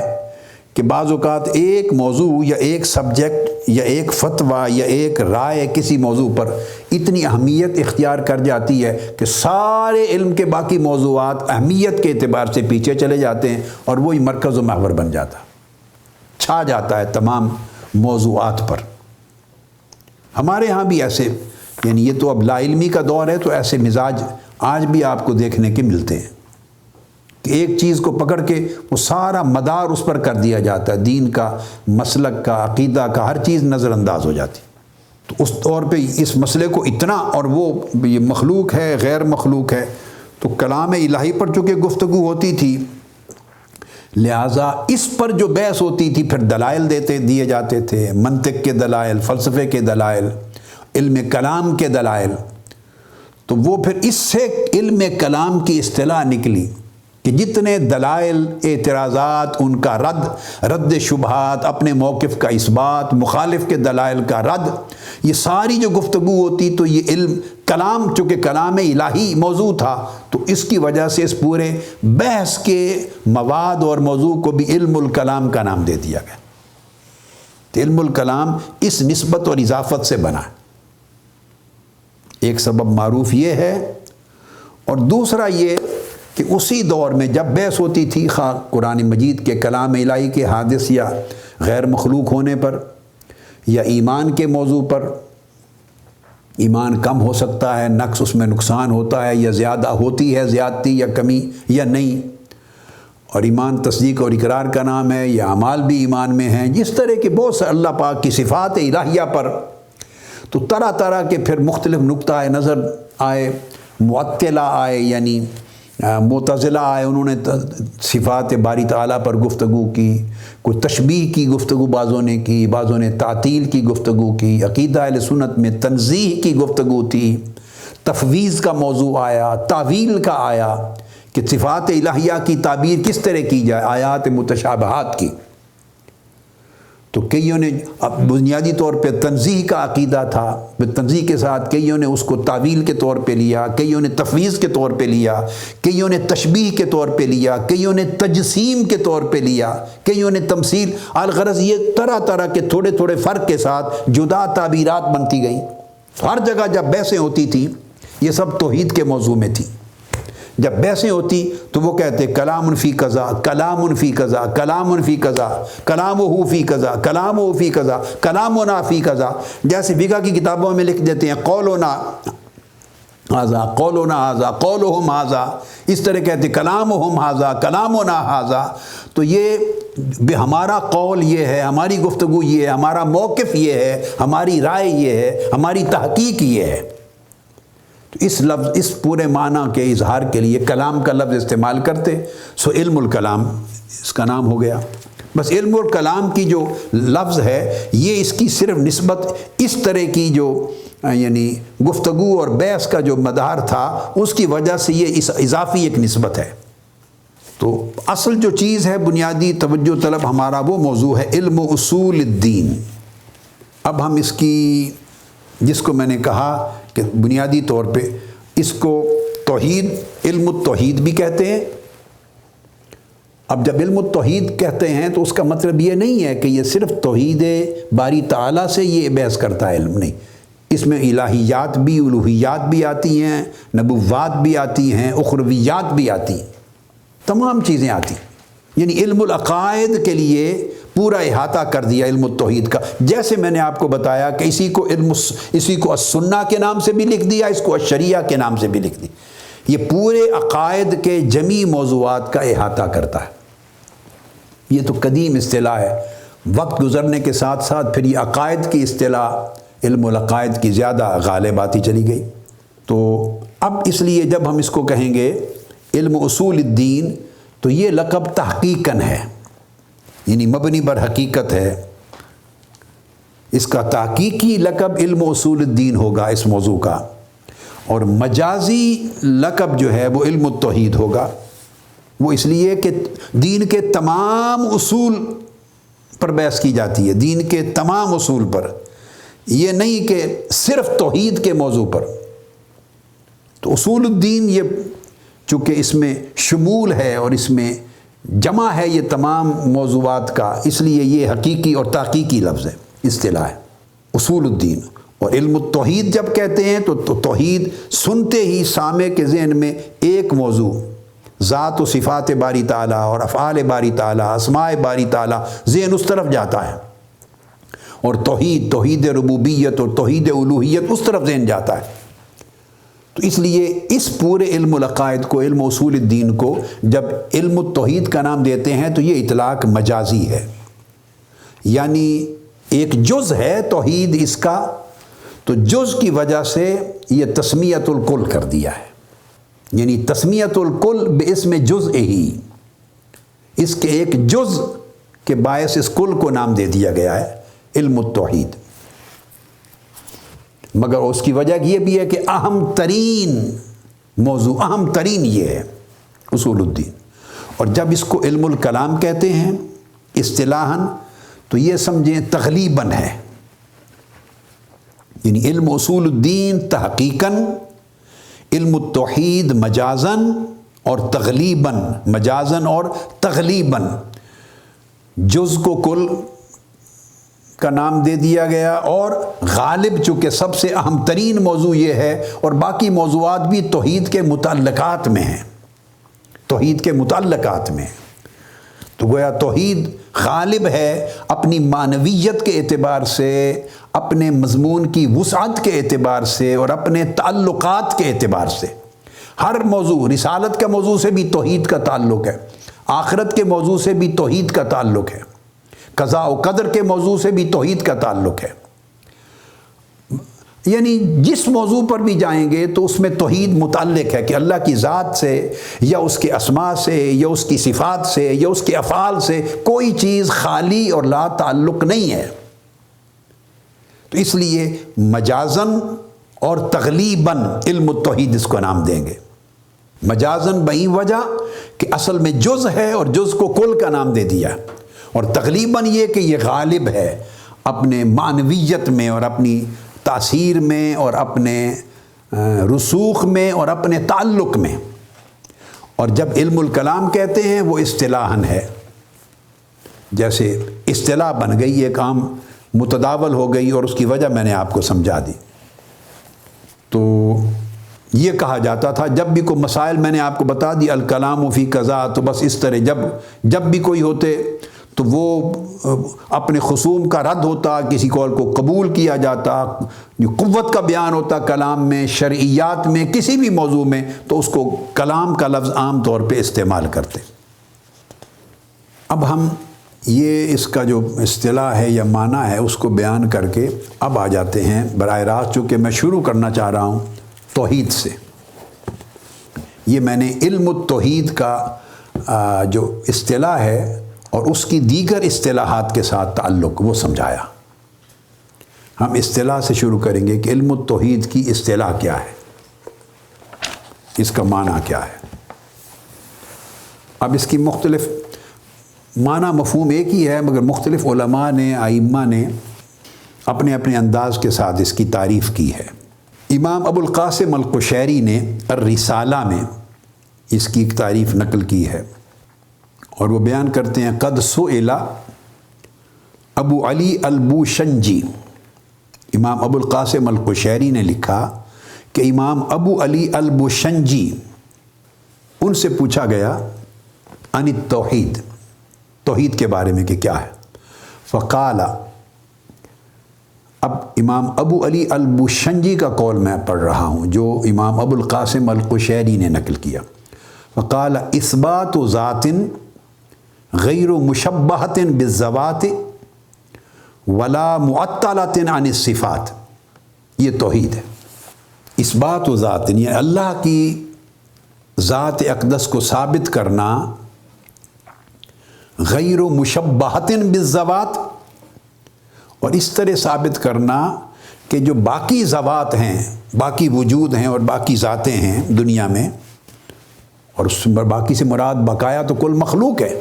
کہ بعض اوقات ایک موضوع یا ایک سبجیکٹ یا ایک فتویٰ یا ایک رائے کسی موضوع پر اتنی اہمیت اختیار کر جاتی ہے کہ سارے علم کے باقی موضوعات اہمیت کے اعتبار سے پیچھے چلے جاتے ہیں، اور وہی مرکز و محور بن جاتا ہے، چھا جاتا ہے تمام موضوعات پر۔ ہمارے ہاں بھی ایسے، یعنی یہ تو اب لا علمی کا دور ہے، تو ایسے مزاج آج بھی آپ کو دیکھنے کے ملتے ہیں کہ ایک چیز کو پکڑ کے وہ سارا مدار اس پر کر دیا جاتا ہے، دین کا، مسلک کا، عقیدہ کا، ہر چیز نظر انداز ہو جاتی۔ تو اس طور پہ اس مسئلے کو اتنا، اور وہ یہ مخلوق ہے غیر مخلوق ہے، تو کلام الہی پر چونکہ گفتگو ہوتی تھی، لہٰذا اس پر جو بحث ہوتی تھی پھر دلائل دیے جاتے تھے، منطق کے دلائل، فلسفے کے دلائل، علم کلام کے دلائل۔ تو وہ پھر اس سے علم کلام کی اصطلاح نکلی کہ جتنے دلائل، اعتراضات، ان کا رد شبہات، اپنے موقف کا اثبات، مخالف کے دلائل کا رد، یہ ساری جو گفتگو ہوتی، تو یہ علم کلام، چونکہ کلام الہی موضوع تھا، تو اس کی وجہ سے اس پورے بحث کے مواد اور موضوع کو بھی علم الکلام کا نام دے دیا گیا۔ تو علم الکلام اس نسبت اور اضافت سے بنا۔ ایک سبب معروف یہ ہے، اور دوسرا یہ کہ اسی دور میں جب بحث ہوتی تھی، خواہ قرآن مجید کے کلام الہی کے حادث یا غیر مخلوق ہونے پر، یا ایمان کے موضوع پر، ایمان کم ہو سکتا ہے، نقص اس میں نقصان ہوتا ہے، یا زیادہ ہوتی ہے زیادتی یا کمی یا نہیں، اور ایمان تصدیق اور اقرار کا نام ہے، یا اعمال بھی ایمان میں ہیں، جس طرح کے بہت سے اللہ پاک کی صفات الہیہ پر، تو طرح طرح کے پھر مختلف نقطۂ نظر آئے، معطلہ آئے، یعنی معتزلہ آئے، انہوں نے صفات باری تعالیٰ پر گفتگو کی، کوئی تشبیہ کی گفتگو بعضوں نے کی، بعضوں نے تعطیل کی گفتگو کی، عقیدہ اہل سنت میں تنزیہ کی گفتگو تھی، تفویض کا موضوع آیا، تعویل کا آیا کہ صفات الہیہ کی تعبیر کس طرح کی جائے، آیات متشابہات کی۔ تو کئیوں نے اب بنیادی طور پہ تنزیہ کا عقیدہ تھا، تنزیہ کے ساتھ کئیوں نے اس کو تعویل کے طور پہ لیا، کئیوں نے تفویض کے طور پہ لیا، کئیوں نے تشبیہ کے طور پہ لیا، کئیوں نے تجسیم کے طور پہ لیا، کئیوں نے تمثیل، الغرض یہ طرح طرح کے تھوڑے تھوڑے فرق کے ساتھ جدا تعبیرات بنتی گئیں۔ ہر جگہ جب بحثیں ہوتی تھیں، یہ سب توحید کے موضوع میں تھی۔ جب بحثیں ہوتی تو وہ کہتے کلام فی قضا، کلام فی قضا، کلام فی قضا، کلامہ فی قضا، کلامہ فی قضا، کلامنا فی قضا۔ جیسے فقہ کی کتابوں میں لکھ دیتے ہیں قولنا ھذا، قولنا ھذا، قولہم ھذا، اس طرح کہتے کلامہم ھذا، کلامنا ھذا۔ تو یہ ہمارا قول یہ ہے، ہماری گفتگو یہ ہے، ہمارا موقف یہ ہے، ہماری رائے یہ ہے، ہماری تحقیق یہ ہے۔ تو اس لفظ، اس پورے معنی کے اظہار کے لیے کلام کا لفظ استعمال کرتے، سو علم الکلام اس کا نام ہو گیا۔ بس علم الکلام کی جو لفظ ہے یہ اس کی صرف نسبت اس طرح کی جو یعنی گفتگو اور بحث کا جو مدار تھا اس کی وجہ سے یہ اس اضافی ایک نسبت ہے۔ تو اصل جو چیز ہے بنیادی توجہ طلب ہمارا وہ موضوع ہے علم اصول الدین۔ اب ہم اس کی جس کو میں نے کہا کہ بنیادی طور پہ اس کو توحید علم التوحید بھی کہتے ہیں۔ اب جب علم التوحید کہتے ہیں تو اس کا مطلب یہ نہیں ہے کہ یہ صرف توحید باری تعالیٰ سے یہ بحث کرتا ہے علم، نہیں، اس میں الہیات بھی الوہیات بھی آتی ہیں، نبوات بھی آتی ہیں، اخرویات بھی آتی ہیں، تمام چیزیں آتی ہیں۔ یعنی علم العقائد کے لیے پورا احاطہ کر دیا علم التوحید کا۔ جیسے میں نے آپ کو بتایا کہ اسی کو السنہ کے نام سے بھی لکھ دیا، اس کو الشریعہ کے نام سے بھی لکھ دیا۔ یہ پورے عقائد کے جمی موضوعات کا احاطہ کرتا ہے۔ یہ تو قدیم اصطلاح ہے، وقت گزرنے کے ساتھ ساتھ پھر یہ عقائد کی اصطلاح علم العقائد کی زیادہ غالب آتی چلی گئی۔ تو اب اس لیے جب ہم اس کو کہیں گے علم اصول الدین تو یہ لقب تحقیقاً ہے، یعنی مبنی بر حقیقت ہے۔ اس کا تحقیقی لقب علم اصول الدین ہوگا اس موضوع کا، اور مجازی لقب جو ہے وہ علم التوحید ہوگا۔ وہ اس لیے کہ دین کے تمام اصول پر بحث کی جاتی ہے، دین کے تمام اصول پر، یہ نہیں کہ صرف توحید کے موضوع پر۔ تو اصول الدین یہ چونکہ اس میں شمول ہے اور اس میں جمع ہے یہ تمام موضوعات کا، اس لیے یہ حقیقی اور تحقیقی لفظ ہے، اصطلاح ہے اصول الدین۔ اور علم التوحید جب کہتے ہیں تو توحید سنتے ہی سامع کے ذہن میں ایک موضوع ذات و صفات باری تعالیٰ اور افعال باری تعالیٰ، اسماء باری تعالیٰ، ذہن اس طرف جاتا ہے، اور توحید ربوبیت اور توحید الوہیت اس طرف ذہن جاتا ہے۔ تو اس لیے اس پورے علم العقائد کو، علم اصول الدین کو جب علم التوحید کا نام دیتے ہیں تو یہ اطلاق مجازی ہے، یعنی ایک جز ہے توحید اس کا، تو جز کی وجہ سے یہ تسمیت الکل کر دیا ہے، یعنی تسمیت الکل باسم جزء ہی، اس کے ایک جز کے باعث اس کل کو نام دے دیا گیا ہے علم التوحید۔ مگر اس کی وجہ یہ بھی ہے کہ اہم ترین موضوع، اہم ترین یہ ہے اصول الدین۔ اور جب اس کو علم الکلام کہتے ہیں اصطلاحاً تو یہ سمجھیں تغلیباً ہے، یعنی علم اصول الدین تحقیقاً، علم التوحید مجازاً اور تغلیباً، مجازاً اور تغلیباً، جز کو کل کا نام دے دیا گیا، اور غالب چونکہ سب سے اہم ترین موضوع یہ ہے، اور باقی موضوعات بھی توحید کے متعلقات میں ہیں، توحید کے متعلقات میں ہیں۔ تو گویا توحید غالب ہے اپنی معنویت کے اعتبار سے، اپنے مضمون کی وسعت کے اعتبار سے، اور اپنے تعلقات کے اعتبار سے۔ ہر موضوع، رسالت کا موضوع سے بھی توحید کا تعلق ہے، آخرت کے موضوع سے بھی توحید کا تعلق ہے، قضاء و قدر کے موضوع سے بھی توحید کا تعلق ہے۔ یعنی جس موضوع پر بھی جائیں گے تو اس میں توحید متعلق ہے کہ اللہ کی ذات سے یا اس کے اسماء سے یا اس کی صفات سے یا اس کے افعال سے کوئی چیز خالی اور لا تعلق نہیں ہے۔ تو اس لیے مجازاً اور تغلیباً علم التوحید اس کو نام دیں گے۔ مجازاً بہی وجہ کہ اصل میں جز ہے اور جز کو کل کا نام دے دیا، اور تغلیباً یہ کہ یہ غالب ہے اپنے معنویت میں اور اپنی تاثیر میں اور اپنے رسوخ میں اور اپنے تعلق میں۔ اور جب علم الکلام کہتے ہیں وہ اصطلاحاً ہے، جیسے اصطلاح بن گئی، ایک عام متداول ہو گئی، اور اس کی وجہ میں نے آپ کو سمجھا دی۔ تو یہ کہا جاتا تھا جب بھی کوئی مسائل میں نے آپ کو بتا دی الکلام فی قضا، تو بس اس طرح جب بھی کوئی ہوتے تو وہ اپنے خصوم کا رد ہوتا، کسی قول کو قبول کیا جاتا، جو قوت کا بیان ہوتا کلام میں، شرعیات میں، کسی بھی موضوع میں، تو اس کو کلام کا لفظ عام طور پہ استعمال کرتے۔ اب ہم یہ اس کا جو اصطلاح ہے یا معنی ہے اس کو بیان کر کے اب آ جاتے ہیں براہ راست، چونکہ میں شروع کرنا چاہ رہا ہوں توحید سے۔ یہ میں نے علم التوحید کا جو اصطلاح ہے اور اس کی دیگر اصطلاحات کے ساتھ تعلق وہ سمجھایا۔ ہم اصطلاح سے شروع کریں گے کہ علم التوحید کی اصطلاح کیا ہے، اس کا معنی کیا ہے۔ اب اس کی مختلف معنی مفہوم ایک ہی ہے، مگر مختلف علماء نے، ائمہ نے اپنے اپنے انداز کے ساتھ اس کی تعریف کی ہے۔ امام ابو القاسم القشیری نے الرسالہ میں اس کی ایک تعریف نقل کی ہے، اور وہ بیان کرتے ہیں قد سئل ابو علی البوشنجی، امام ابو القاسم القشیری نے لکھا کہ امام ابو علی البوشنجی، ان سے پوچھا گیا عن التوحید، توحید کے بارے میں کہ کیا ہے۔ فقال، اب امام ابو علی البوشنجی کا قول میں پڑھ رہا ہوں جو امام ابو القاسم القشیری نے نقل کیا۔ فقال اثبات ذات غیر مشبہۃ بالذوات ولا معطلۃ عن الصفات، یہ توحید ہے۔ اثبات ذات یعنی اللہ کی ذات اقدس کو ثابت کرنا، غیر مشبہۃ بالذوات، اور اس طرح ثابت کرنا کہ جو باقی ذوات ہیں، باقی وجود ہیں اور باقی ذاتیں ہیں دنیا میں، اور اس پر باقی سے مراد بقایا تو کل مخلوق ہے،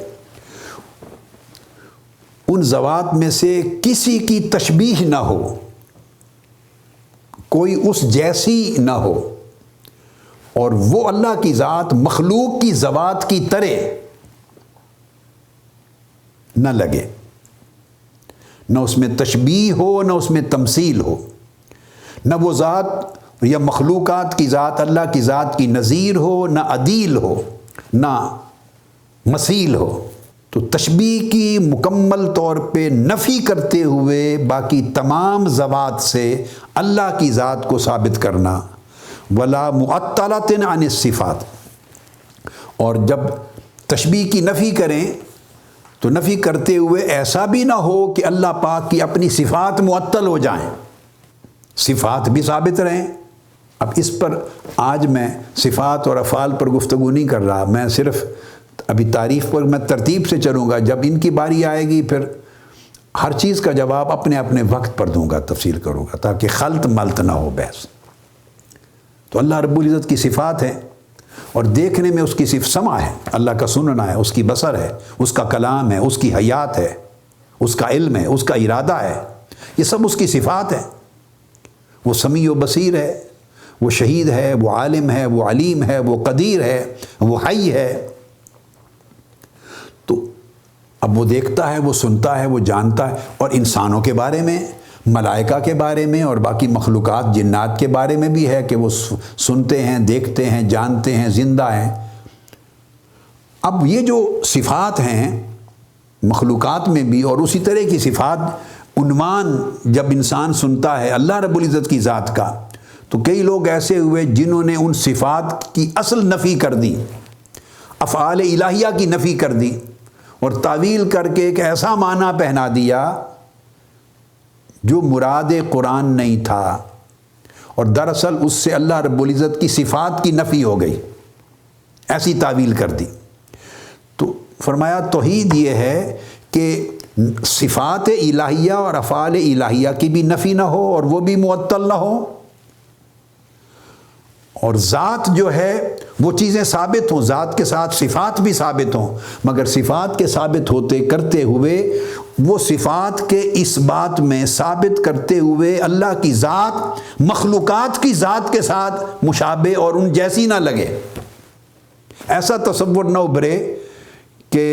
ان ذوات میں سے کسی کی تشبیہ نہ ہو، کوئی اس جیسی نہ ہو، اور وہ اللہ کی ذات مخلوق کی ذوات کی طرح نہ لگے، نہ اس میں تشبیہ ہو، نہ اس میں تمثیل ہو، نہ وہ ذات یا مخلوقات کی ذات اللہ کی ذات کی نظیر ہو، نہ عدیل ہو، نہ مثیل ہو۔ تو تشبیہ کی مکمل طور پہ نفی کرتے ہوئے باقی تمام ذوات سے اللہ کی ذات کو ثابت کرنا، ولا معطلۃ عن الصفات، اور جب تشبیہ کی نفی کریں تو نفی کرتے ہوئے ایسا بھی نہ ہو کہ اللہ پاک کی اپنی صفات معطل ہو جائیں، صفات بھی ثابت رہیں۔ اب اس پر آج میں صفات اور افعال پر گفتگو نہیں کر رہا، میں صرف ابھی تعریف پر میں ترتیب سے چلوں گا، جب ان کی باری آئے گی پھر ہر چیز کا جواب اپنے اپنے وقت پر دوں گا، تفصیل کروں گا، تاکہ خلط ملط نہ ہو بحث۔ تو اللہ رب العزت کی صفات ہیں، اور دیکھنے میں اس کی صرف سمع ہے، اللہ کا سننا ہے، اس کی بصر ہے، اس کا کلام ہے، اس کی حیات ہے، اس کا علم ہے، اس کا ارادہ ہے، یہ سب اس کی صفات ہیں۔ وہ سمیع و بصیر ہے، وہ شہید ہے، وہ عالم ہے، وہ علیم ہے، وہ قدیر ہے، وہ حی ہے۔ تو اب وہ دیکھتا ہے، وہ سنتا ہے، وہ جانتا ہے، اور انسانوں کے بارے میں، ملائکہ کے بارے میں، اور باقی مخلوقات جنات کے بارے میں بھی ہے کہ وہ سنتے ہیں، دیکھتے ہیں، جانتے ہیں، زندہ ہیں۔ اب یہ جو صفات ہیں مخلوقات میں بھی، اور اسی طرح کی صفات عنوان جب انسان سنتا ہے اللہ رب العزت کی ذات کا، تو کئی لوگ ایسے ہوئے جنہوں نے ان صفات کی اصل نفی کر دی، افعال الہیہ کی نفی کر دی، اور تعویل کر کے ایک ایسا معنی پہنا دیا جو مراد قرآن نہیں تھا، اور دراصل اس سے اللہ رب العزت کی صفات کی نفی ہو گئی، ایسی تعویل کر دی۔ تو فرمایا توحید یہ ہے کہ صفات الہیہ اور افعال الہیہ کی بھی نفی نہ ہو اور وہ بھی معطل نہ ہو، اور ذات جو ہے وہ چیزیں ثابت ہوں، ذات کے ساتھ صفات بھی ثابت ہوں، مگر صفات کے ثابت ہوتے کرتے ہوئے وہ صفات کے اس بات میں ثابت کرتے ہوئے اللہ کی ذات مخلوقات کی ذات کے ساتھ مشابہ اور ان جیسی نہ لگے۔ ایسا تصور نہ ابھرے کہ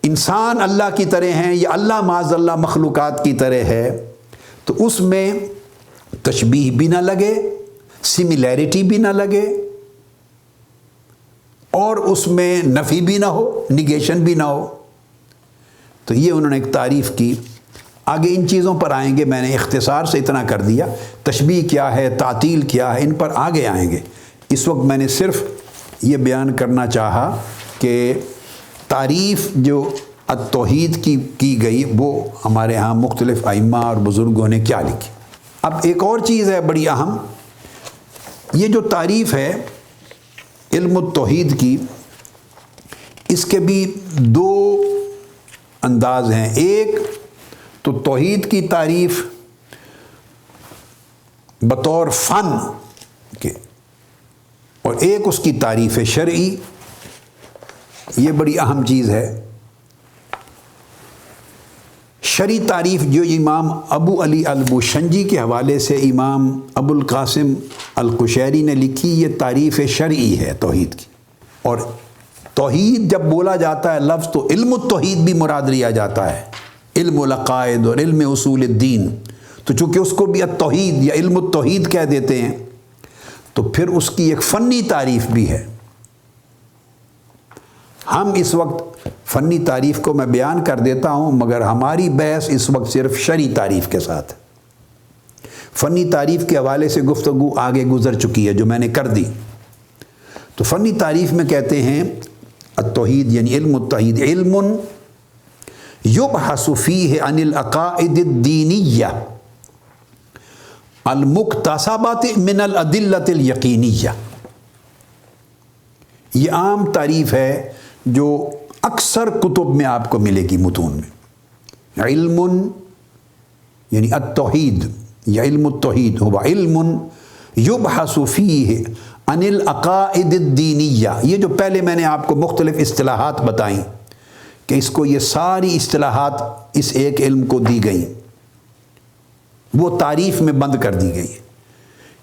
انسان اللہ کی طرح ہیں یا اللہ معاذ اللہ مخلوقات کی طرح ہے، تو اس میں تشبیہ بھی نہ لگے، سملیرٹی بھی نہ لگے، اور اس میں نفی بھی نہ ہو، نگیشن بھی نہ ہو۔ تو یہ انہوں نے ایک تعریف کی۔ آگے ان چیزوں پر آئیں گے، میں نے اختصار سے اتنا کر دیا، تشبیہ کیا ہے، تعطیل کیا ہے، ان پر آگے آئیں گے۔ اس وقت میں نے صرف یہ بیان کرنا چاہا کہ تعریف جو التوحید کی گئی وہ ہمارے ہاں مختلف ائمہ اور بزرگوں نے کیا لکھی۔ اب ایک اور چیز ہے بڑی اہم، یہ جو تعریف ہے علم التوحید کی، اس کے بھی دو انداز ہیں، ایک تو توحید کی تعریف بطور فن کے، اور ایک اس کی تعریف شرعی۔ یہ بڑی اہم چیز ہے۔ شرعی تعریف جو امام ابو علی البوشنجی کے حوالے سے امام ابو القاسم القشیری نے لکھی، یہ تعریف شرعی ہے توحید کی۔ اور توحید جب بولا جاتا ہے لفظ تو علم التوحید بھی مراد لیا جاتا ہے، علم العقائد اور علم اصول الدین۔ تو چونکہ اس کو بھی التوحید یا علم التوحید کہہ دیتے ہیں تو پھر اس کی ایک فنی تعریف بھی ہے۔ ہم اس وقت فنی تعریف کو میں بیان کر دیتا ہوں، مگر ہماری بحث اس وقت صرف شرعی تعریف کے ساتھ ہے۔ فنی تعریف کے حوالے سے گفتگو آگے گزر چکی ہے جو میں نے کر دی۔ تو فنی تعریف میں کہتے ہیں التوحید یعنی علم التوحید علم یبحث فیہ عن العقائد الدینیہ المقتصبۃ من الادلۃ الیقینیہ۔ یہ عام تعریف ہے جو اکثر کتب میں آپ کو ملے گی، متون میں۔ علم یعنی التوحید یا علم التوحید ہوا علم یبحث فیہ عن العقائد الدینیہ۔ یہ جو پہلے میں نے آپ کو مختلف اصطلاحات بتائیں کہ اس کو یہ ساری اصطلاحات اس ایک علم کو دی گئیں، وہ تعریف میں بند کر دی گئی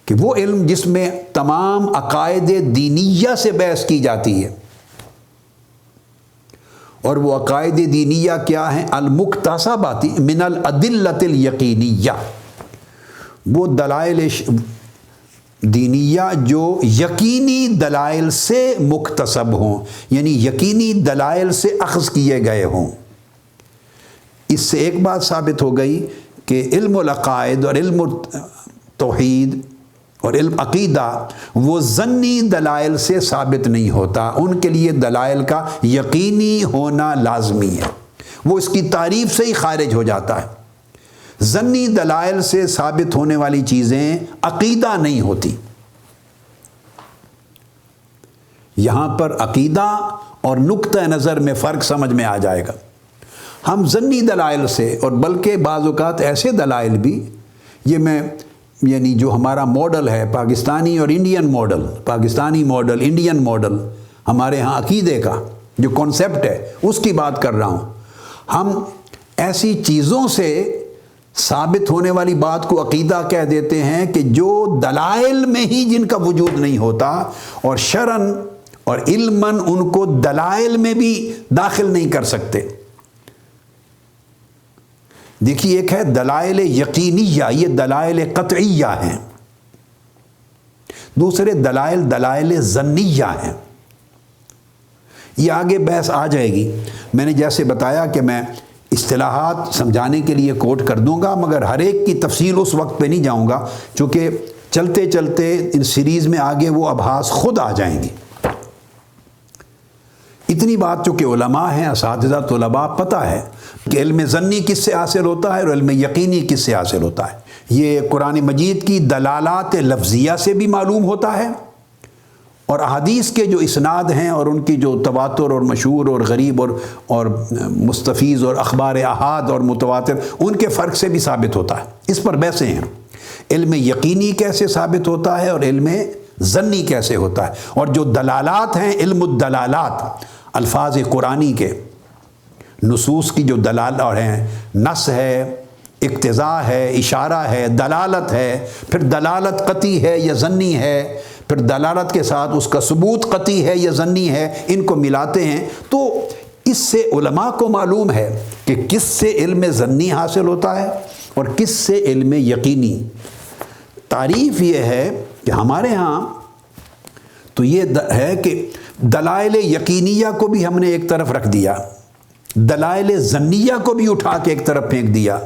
کہ وہ علم جس میں تمام عقائد دینیہ سے بحث کی جاتی ہے، اور وہ عقائد دینیہ کیا ہیں؟ المقتصبۃ من الادلۃ الیقینیہ، وہ دلائل دینیہ جو یقینی دلائل سے مکتسب ہوں، یعنی یقینی دلائل سے اخذ کیے گئے ہوں۔ اس سے ایک بات ثابت ہو گئی کہ علم العقائد اور علم توحید اور علم عقیدہ وہ ظنی دلائل سے ثابت نہیں ہوتا، ان کے لیے دلائل کا یقینی ہونا لازمی ہے، وہ اس کی تعریف سے ہی خارج ہو جاتا ہے۔ ظنی دلائل سے ثابت ہونے والی چیزیں عقیدہ نہیں ہوتی۔ یہاں پر عقیدہ اور نقطہ نظر میں فرق سمجھ میں آ جائے گا۔ ہم ظنی دلائل سے، اور بلکہ بعض اوقات ایسے دلائل بھی، یہ میں یعنی جو ہمارا ماڈل ہے پاکستانی اور Indian model, Pakistani model Indian model, ہمارے ہاں عقیدے کا جو کانسیپٹ ہے اس کی بات کر رہا ہوں۔ ہم ایسی چیزوں سے ثابت ہونے والی بات کو عقیدہ کہہ دیتے ہیں کہ جو دلائل میں ہی جن کا وجود نہیں ہوتا، اور شرعاً اور علماً ان کو دلائل میں بھی داخل نہیں کر سکتے۔ دیکھیے، ایک ہے دلائل یقینیہ، یہ دلائل قطعیہ ہیں، دوسرے دلائل ظنیہ ہیں۔ یہ آگے بحث آ جائے گی۔ میں نے جیسے بتایا کہ میں اصطلاحات سمجھانے کے لیے کوٹ کر دوں گا، مگر ہر ایک کی تفصیل اس وقت پہ نہیں جاؤں گا، چونکہ چلتے چلتے ان سیریز میں آگے وہ ابحاث خود آ جائیں گی۔ اتنی بات چونکہ علماء ہیں، اساتذہ طلباء، پتہ ہے کہ علم ظنی کس سے حاصل ہوتا ہے اور علم یقینی کس سے حاصل ہوتا ہے۔ یہ قرآن مجید کی دلالات لفظیہ سے بھی معلوم ہوتا ہے، اور احادیث کے جو اسناد ہیں اور ان کی جو تواتر اور مشہور اور غریب اور مستفیض اور اخبار احاد اور متواتر، ان کے فرق سے بھی ثابت ہوتا ہے۔ اس پر بحثیں ہیں، علم یقینی کیسے ثابت ہوتا ہے اور علم ظنی کیسے ہوتا ہے۔ اور جو دلالات ہیں، علم الدلالات، الفاظ قرآنی کے، نصوص کی جو دلالات ہیں، نص ہے، اقتضاء ہے، اشارہ ہے، دلالت ہے، پھر دلالت قطعی ہے یا ظنی ہے، پھر دلالت کے ساتھ اس کا ثبوت قطعی ہے یا ظنی ہے، ان کو ملاتے ہیں تو اس سے علماء کو معلوم ہے کہ کس سے علم ظنی حاصل ہوتا ہے اور کس سے علم یقینی۔ تعریف یہ ہے کہ ہمارے ہاں تو یہ ہے کہ دلائل یقینیہ کو بھی ہم نے ایک طرف رکھ دیا، دلائل ظنیہ کو بھی اٹھا کے ایک طرف پھینک دیا،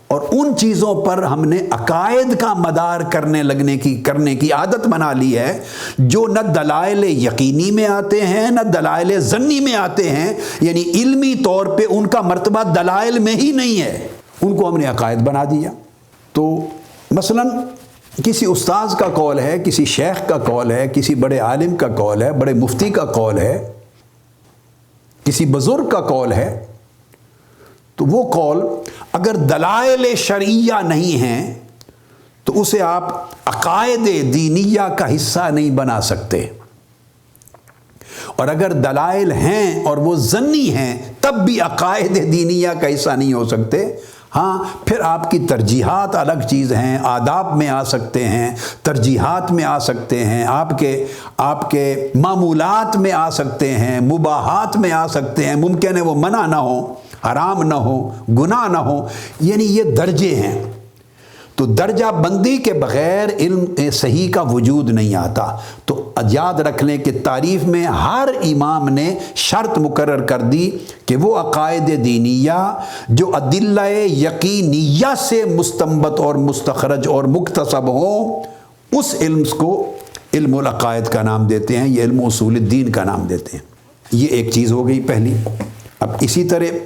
اور ان چیزوں پر ہم نے عقائد کا مدار کرنے کی عادت بنا لی ہے جو نہ دلائل یقینی میں آتے ہیں نہ دلائل ظنی میں آتے ہیں، یعنی علمی طور پہ ان کا مرتبہ دلائل میں ہی نہیں ہے، ان کو ہم نے عقائد بنا دیا۔ تو مثلاً کسی استاذ کا قول ہے، کسی شیخ کا قول ہے، کسی بڑے عالم کا قول ہے، بڑے مفتی کا قول ہے، کسی بزرگ کا قول ہے، تو وہ قول اگر دلائل شرعیہ نہیں ہیں تو اسے آپ عقائد دینیہ کا حصہ نہیں بنا سکتے، اور اگر دلائل ہیں اور وہ ظنی ہیں تب بھی عقائد دینیہ کا حصہ نہیں ہو سکتے۔ ہاں پھر آپ کی ترجیحات الگ چیز ہیں، آداب میں آ سکتے ہیں، ترجیحات میں آ سکتے ہیں، آپ کے معمولات میں آ سکتے ہیں، مباحات میں آ سکتے ہیں، ممکن ہے وہ منع نہ ہو، حرام نہ ہو، گناہ نہ ہو، یعنی یہ درجے ہیں۔ تو درجہ بندی کے بغیر علم صحیح کا وجود نہیں آتا۔ تو یاد رکھ لیں کہ تعریف میں ہر امام نے شرط مقرر کر دی کہ وہ عقائد دینیہ جو ادلہ یقینیہ سے مستنبط اور مستخرج اور مکتسب ہوں، اس علم کو علم العقائد کا نام دیتے ہیں، یہ علم اصول الدین کا نام دیتے ہیں۔ یہ ایک چیز ہو گئی پہلی۔ اب اسی طرح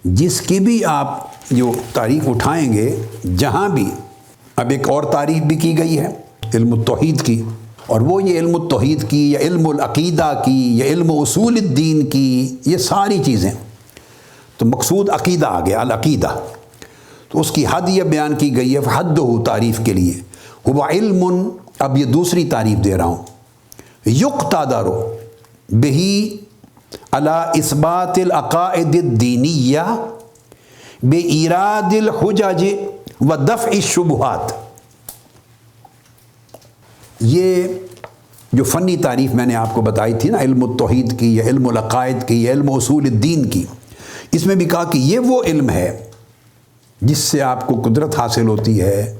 جس کی بھی آپ جو تعریف اٹھائیں گے، جہاں بھی اب ایک اور تعریف بھی کی گئی ہے علم التوحید کی، اور وہ یہ علم التوحید کی یا علم العقیدہ کی یا علم اصول الدین کی، یہ ساری چیزیں تو مقصود عقیدہ آ گیا، العقیدہ۔ تو اس کی حد یہ بیان کی گئی ہے، حدہ تعریف کے لیے وہ علم، اب یہ دوسری تعریف دے رہا ہوں، یقتدر بہ علی اثبات العقائد الدینیہ بایراد الحجج و دفع الشبہات۔ یہ جو فنی تعریف میں نے آپ کو بتائی تھی نا، علم التوحید کی یا علم العقائد کی یا علم اصول الدین کی، اس میں بھی کہا کہ یہ وہ علم ہے جس سے آپ کو قدرت حاصل ہوتی ہے،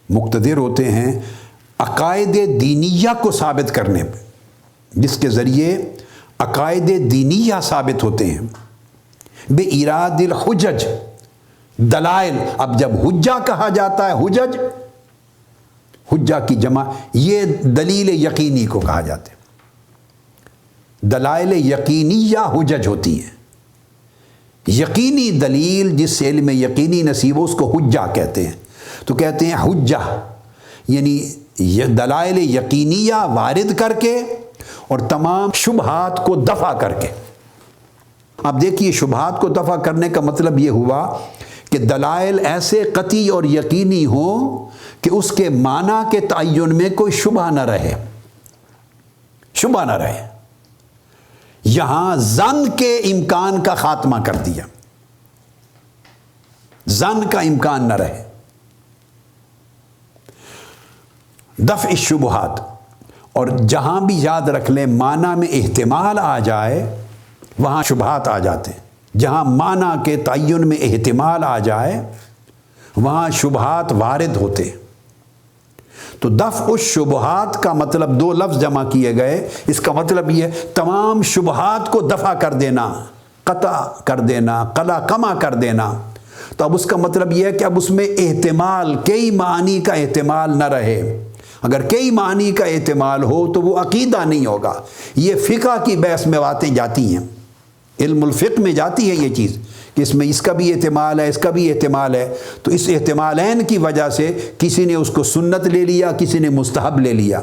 مقتدر ہوتے ہیں عقائد دینیہ کو ثابت کرنے پہ، جس کے ذریعے عقائد دینیہ ثابت ہوتے ہیں بے ایراد الحجج، دلائل۔ اب جب حجہ کہا جاتا ہے، حجج، حجہ کی جمع، یہ دلیل یقینی کو کہا جاتا ہے۔ دلائل یقینیہ حجج ہوتی ہیں، یقینی دلیل جس سے علم یقینی نصیب ہو اس کو حجہ کہتے ہیں۔ تو کہتے ہیں حجہ یعنی دلائل یقینیہ وارد کر کے اور تمام شبہات کو دفع کر کے۔ اب دیکھیے شبہات کو دفع کرنے کا مطلب یہ ہوا کہ دلائل ایسے قطعی اور یقینی ہوں کہ اس کے معنی کے تعین میں کوئی شبہ نہ رہے، شبہ نہ رہے۔ یہاں ظن کے امکان کا خاتمہ کر دیا، ظن کا امکان نہ رہے۔ دفع الشبہات، اور جہاں بھی یاد رکھ لیں معنی میں احتمال آ جائے وہاں شبہات آ جاتے ہیں، جہاں معنی کے تعین میں احتمال آ جائے وہاں شبہات وارد ہوتے۔ تو دفع الشبہات کا مطلب دو لفظ جمع کیے گئے، اس کا مطلب یہ تمام شبہات کو دفع کر دینا، قطع کر دینا، قلع کما کر دینا۔ تو اب اس کا مطلب یہ ہے کہ اب اس میں احتمال، کئی معنی کا احتمال نہ رہے۔ اگر کئی معنی کا احتمال ہو تو وہ عقیدہ نہیں ہوگا۔ یہ فقہ کی بحث میں باتیں جاتی ہیں، علم الفقہ میں جاتی ہے یہ چیز کہ اس میں اس کا بھی احتمال ہے، اس کا بھی احتمال ہے۔ تو اس احتمالین کی وجہ سے کسی نے اس کو سنت لے لیا، کسی نے مستحب لے لیا،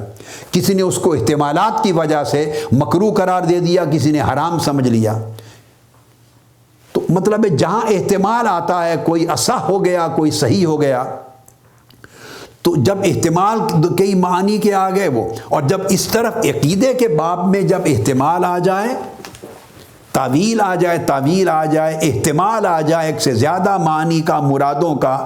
کسی نے اس کو احتمالات کی وجہ سے مکروہ قرار دے دیا، کسی نے حرام سمجھ لیا۔ تو مطلب ہے جہاں احتمال آتا ہے، کوئی اصح ہو گیا، کوئی صحیح ہو گیا، تو جب احتمال کئی معنی کے آ گئے وہ، اور جب اس طرف عقیدے کے باب میں جب احتمال آ جائے، تعویل آ جائے، تعویل آ جائے، احتمال آ جائے ایک سے زیادہ معنی کا، مرادوں کا،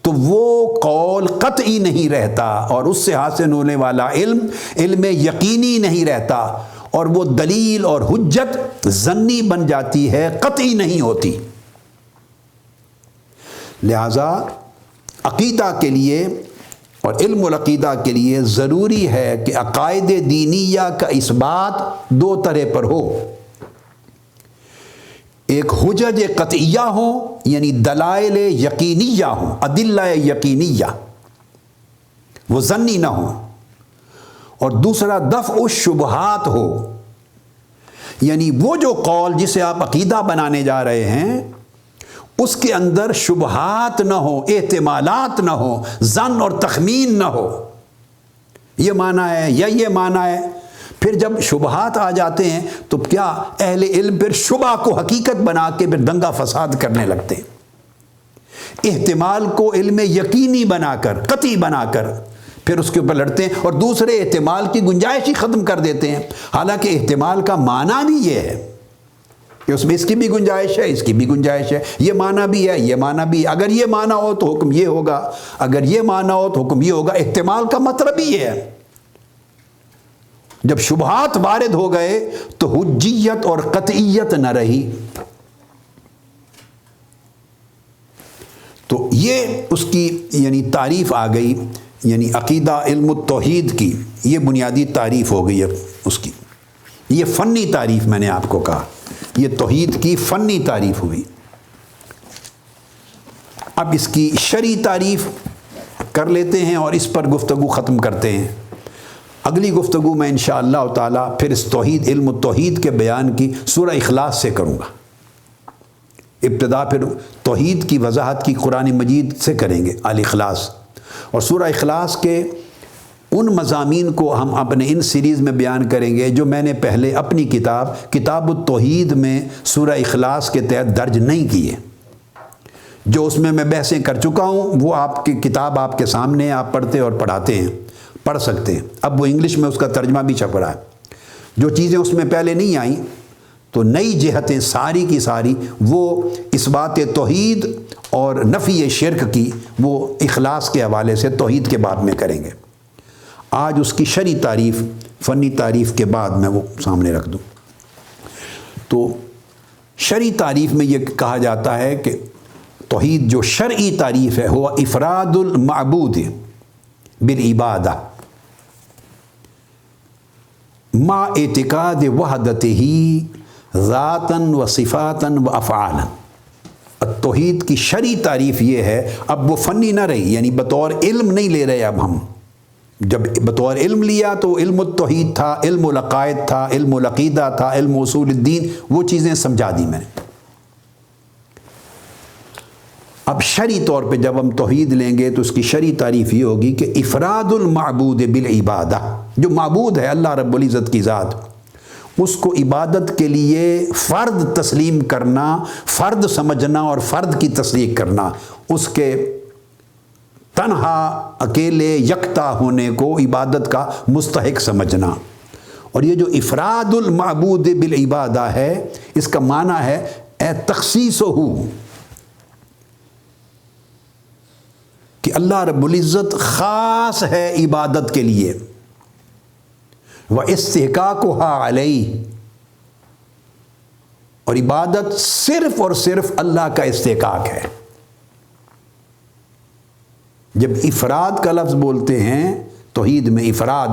تو وہ قول قطعی نہیں رہتا، اور اس سے حاصل ہونے والا علم یقینی نہیں رہتا، اور وہ دلیل اور حجت ظنی بن جاتی ہے، قطعی نہیں ہوتی۔ لہذا عقیدہ کے لیے اور علم العقیدہ کے لیے ضروری ہے کہ عقائد دینیہ کا اثبات دو طرح پر ہو۔ ایک حجج قطعیہ ہوں، یعنی دلائل یقینیہ ہوں، ادلہ یقینیہ، وہ ظنی نہ ہوں، اور دوسرا دفع الشبہات ہو، یعنی وہ جو قول جسے آپ عقیدہ بنانے جا رہے ہیں اس کے اندر شبہات نہ ہو، احتمالات نہ ہو، ظن اور تخمین نہ ہو، یہ معنی ہے یا یہ معنی ہے، پھر جب شبہات آ جاتے ہیں تو کیا اہل علم پھر شبہ کو حقیقت بنا کے پھر دنگا فساد کرنے لگتے ہیں، احتمال کو علم یقینی بنا کر، قطعی بنا کر پھر اس کے اوپر لڑتے ہیں، اور دوسرے احتمال کی گنجائش ہی ختم کر دیتے ہیں۔ حالانکہ احتمال کا معنی بھی یہ ہے کہ اس میں اس کی بھی گنجائش ہے، اس کی بھی گنجائش ہے، یہ معنی بھی ہے، یہ معنی بھی ہے، اگر یہ معنی ہو تو حکم یہ ہوگا، اگر یہ معنی ہو تو حکم یہ ہوگا۔ احتمال کا مطلب ہی یہ ہے۔ جب شبہات وارد ہو گئے تو حجیت اور قطعیت نہ رہی۔ تو یہ اس کی یعنی تعریف آ گئی، یعنی عقیدہ علم التوحید کی یہ بنیادی تعریف ہو گئی ہے اس کی۔ یہ فنی تعریف میں نے آپ کو کہا، یہ توحید کی فنی تعریف ہوئی۔ اب اس کی شرعی تعریف کر لیتے ہیں اور اس پر گفتگو ختم کرتے ہیں۔ اگلی گفتگو میں انشاءاللہ تعالی پھر اس توحید علم التوحید کے بیان کی سورہ اخلاص سے کروں گا۔ ابتدا پھر توحید کی وضاحت کی قرآن مجید سے کریں گے، الاخلاص، اور سورہ اخلاص کے ان مضامین کو ہم اپنے ان سیریز میں بیان کریں گے جو میں نے پہلے اپنی کتاب التوحید میں سورہ اخلاص کے تحت درج نہیں کیے، جو اس میں بحثیں کر چکا ہوں۔ وہ آپ کی کتاب آپ کے سامنے آپ پڑھتے اور پڑھاتے ہیں، پڑھ سکتے ہیں۔ اب وہ انگلش میں اس کا ترجمہ بھی چھپ رہا ہے۔ جو چیزیں اس میں پہلے نہیں آئیں تو نئی جہتیں ساری کی ساری وہ اثبات توحید اور نفی شرک کی وہ اخلاص کے حوالے سے توحید کے باب میں کریں گے۔ آج اس کی شرعی تعریف فنی تعریف کے بعد میں وہ سامنے رکھ دوں۔ تو شرعی تعریف میں یہ کہا جاتا ہے کہ توحید جو شرعی تعریف ہے وہ افراد المعبود بالعبادہ ما اعتقاد وحدتہ ذاتاً و صفاتاً و افعالاً۔ توحید کی شرعی تعریف یہ ہے، اب وہ فنی نہ رہی، یعنی بطور علم نہیں لے رہے اب ہم۔ جب بطور علم لیا تو علم التوحید تھا، علم العقائد تھا، علم العقیدہ تھا، علم اصول الدین، وہ چیزیں سمجھا دی میں نے۔ اب شرعی طور پہ جب ہم توحید لیں گے تو اس کی شرعی تعریف یہ ہوگی کہ افراد المعبود بالعبادہ، جو معبود ہے اللہ رب العزت کی ذات، اس کو عبادت کے لیے فرد تسلیم کرنا، فرد سمجھنا اور فرد کی تصدیق کرنا، اس کے تنہا اکیلے یکتا ہونے کو عبادت کا مستحق سمجھنا۔ اور یہ جو افراد المعبود بالعبادہ ہے، اس کا معنی ہے اے تخصیصہ، کہ اللہ رب العزت خاص ہے عبادت کے لیے، وَإِسْتِحْقَاقُهَا عَلَيْهِ، اور عبادت صرف اور صرف اللہ کا استحقاق ہے۔ جب افراد کا لفظ بولتے ہیں توحید میں افراد،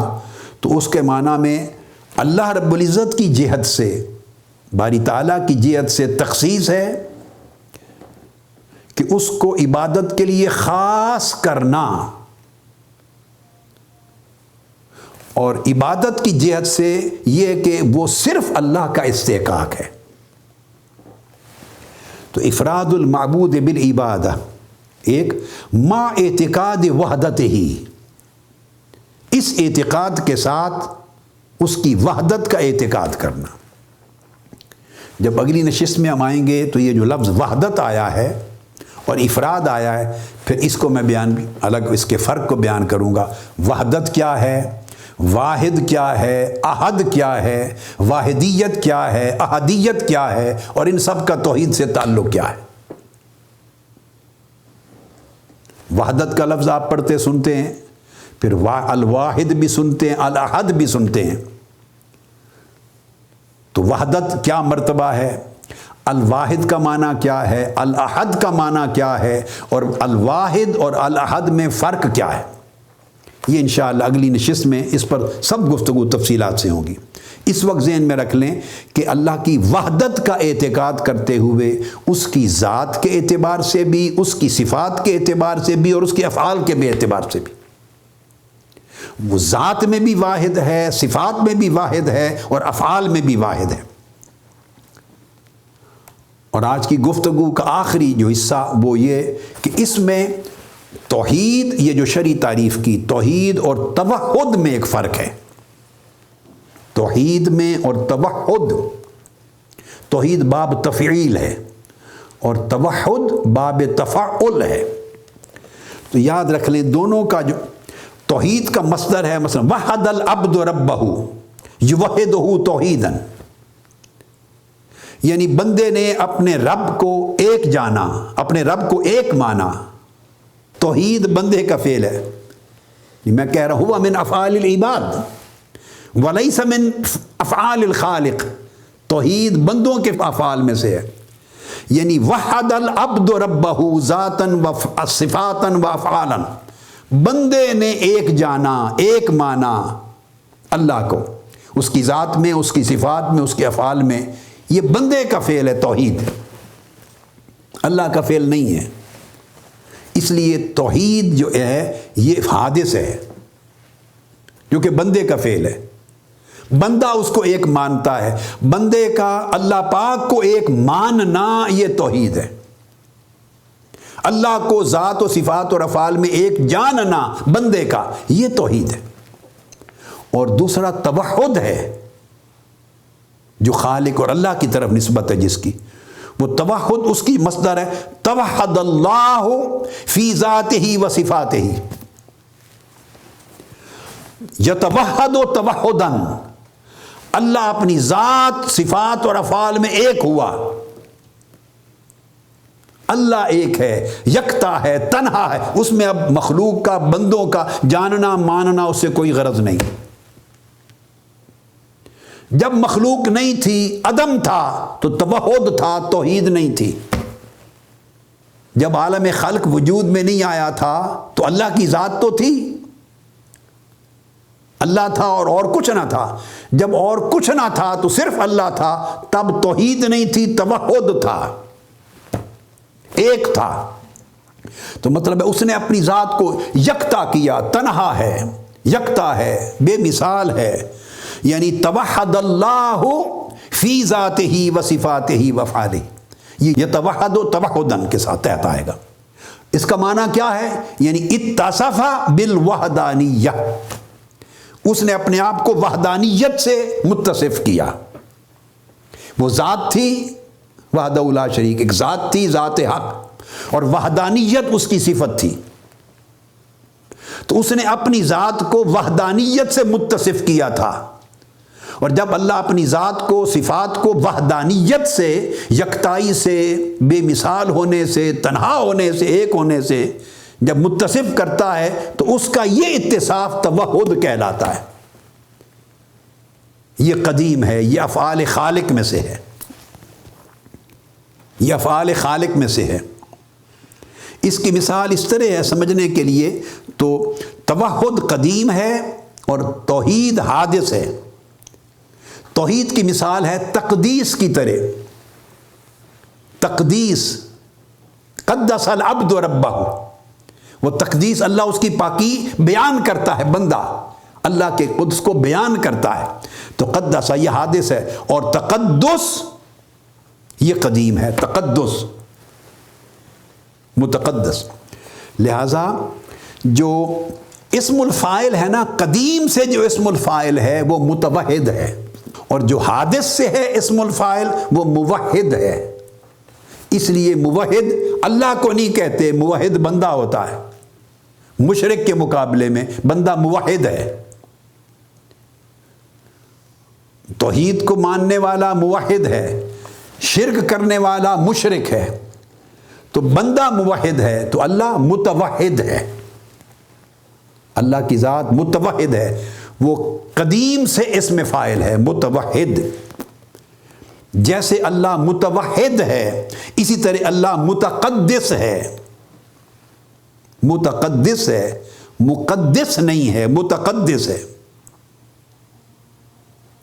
تو اس کے معنی میں اللہ رب العزت کی جہت سے، باری تعالیٰ کی جہت سے تخصیص ہے کہ اس کو عبادت کے لیے خاص کرنا، اور عبادت کی جہت سے یہ کہ وہ صرف اللہ کا استحقاق ہے۔ تو افراد المعبود بالعبادہ ایک، ما اعتقاد وحدت ہی، اس اعتقاد کے ساتھ اس کی وحدت کا اعتقاد کرنا۔ جب اگلی نشست میں ہم آئیں گے تو یہ جو لفظ وحدت آیا ہے اور افراد آیا ہے، پھر اس کو میں بیان الگ اس کے فرق کو بیان کروں گا۔ وحدت کیا ہے، واحد کیا ہے، احد کیا ہے، واحدیت کیا ہے، احدیت کیا ہے، اور ان سب کا توحید سے تعلق کیا ہے۔ وحدت کا لفظ آپ پڑھتے سنتے ہیں، پھر الواحد بھی سنتے ہیں، الاحد بھی سنتے ہیں۔ تو وحدت کیا مرتبہ ہے، الواحد کا معنی کیا ہے، الاحد کا معنی کیا ہے، اور الواحد اور الاحد میں فرق کیا ہے، یہ انشاءاللہ اگلی نشست میں اس پر سب گفتگو تفصیلات سے ہوگی۔ اس وقت ذہن میں رکھ لیں کہ اللہ کی وحدت کا اعتقاد کرتے ہوئے اس کی ذات کے اعتبار سے بھی، اس کی صفات کے اعتبار سے بھی، اور اس کے افعال کے بھی اعتبار سے بھی، وہ ذات میں بھی واحد ہے، صفات میں بھی واحد ہے، اور افعال میں بھی واحد ہے۔ اور آج کی گفتگو کا آخری جو حصہ وہ یہ کہ اس میں توحید، یہ جو شرعی تعریف کی توحید اور توحد میں ایک فرق ہے۔ توحید میں اور توحد، توحید باب تفعیل ہے اور توحد باب تفعل ہے. تو یاد رکھ لیں دونوں کا جو توحید کا مصدر ہے، مثلا وحد العبد ربہ یوحدہ توحیداً، یعنی بندے نے اپنے رب کو ایک جانا، اپنے رب کو ایک مانا. توحید بندے کا فعل ہے. میں کہہ رہا ہوں ہوا من افعال العباد ولیس من افعال الخالق. توحید بندوں کے افعال میں سے ہے. یعنی وحد العبد ربہ ذاتاً و صفاتاً و افعالاً، بندے نے ایک جانا، ایک مانا اللہ کو، اس کی ذات میں، اس کی صفات میں، اس کے افعال میں. یہ بندے کا فعل ہے توحید، اللہ کا فعل نہیں ہے. اس لیے توحید جو ہے یہ حادث ہے جو کہ بندے کا فعل ہے. بندہ اس کو ایک مانتا ہے. بندے کا اللہ پاک کو ایک ماننا یہ توحید ہے. اللہ کو ذات و صفات اور افعال میں ایک جاننا بندے کا، یہ توحید ہے. اور دوسرا توحد ہے جو خالق اور اللہ کی طرف نسبت ہے جس کی، وہ توحد اس کی مصدر ہے توحد اللہ فی ذاتہ و صفاتہ. یتوحد توحداً، اللہ اپنی ذات، صفات اور افعال میں ایک ہوا. اللہ ایک ہے، یکتا ہے، تنہا ہے. اس میں اب مخلوق کا، بندوں کا جاننا ماننا اس سے کوئی غرض نہیں. جب مخلوق نہیں تھی، عدم تھا، تو توحد تھا، توحید نہیں تھی. جب عالم خلق وجود میں نہیں آیا تھا تو اللہ کی ذات تو تھی، اللہ تھا اور کچھ نہ تھا. جب اور کچھ نہ تھا تو صرف اللہ تھا، تب توحید نہیں تھی، توحد تھا، ایک تھا. تو مطلب ہے اس نے اپنی ذات کو یکتا کیا، تنہا ہے، یکتا ہے، بے مثال ہے. یعنی توحد اللہ فی ذاتہ و صفاتہ و افعالہ. یہ توحد و توحدن کے ساتھ تحت آئے گا. اس کا معنی کیا ہے؟ یعنی اتصف بالوحدانیہ، اس نے اپنے آپ کو وحدانیت سے متصف کیا. وہ ذات تھی وحدہ لا شریک، ایک ذات تھی، ذات حق، اور وحدانیت اس کی صفت تھی. تو اس نے اپنی ذات کو وحدانیت سے متصف کیا تھا. اور جب اللہ اپنی ذات کو، صفات کو وحدانیت سے، یکتائی سے، بے مثال ہونے سے، تنہا ہونے سے، ایک ہونے سے جب متصف کرتا ہے تو اس کا یہ اتصاف توحد کہلاتا ہے. یہ قدیم ہے، یہ افعال خالق میں سے ہے، یہ افعال خالق میں سے ہے. اس کی مثال اس طرح ہے سمجھنے کے لیے، تو توحد قدیم ہے اور توحید حادث ہے. توحید کی مثال ہے تقدیس کی طرح. تقدیس، قدس العبد ربہ، وہ تقدیس اللہ اس کی پاکی بیان کرتا ہے، بندہ اللہ کے قدس کو بیان کرتا ہے. تو قدس یہ حادث ہے، اور تقدس یہ قدیم ہے. تقدس، متقدس. لہذا جو اسم الفاعل ہے نا، قدیم سے جو اسم الفاعل ہے وہ متوحد ہے، اور جو حادث سے ہے اسم الفاعل وہ موحد ہے. اس لیے موحد اللہ کو نہیں کہتے، موحد بندہ ہوتا ہے. مشرک کے مقابلے میں بندہ موحد ہے. توحید کو ماننے والا موحد ہے، شرک کرنے والا مشرک ہے. تو بندہ موحد ہے تو اللہ متوحد ہے. اللہ کی ذات متوحد ہے، وہ قدیم سے اسم فاعل ہے، متوحد. جیسے اللہ متوحد ہے اسی طرح اللہ متقدس ہے. متقدس ہے، مقدس نہیں ہے، متقدس ہے.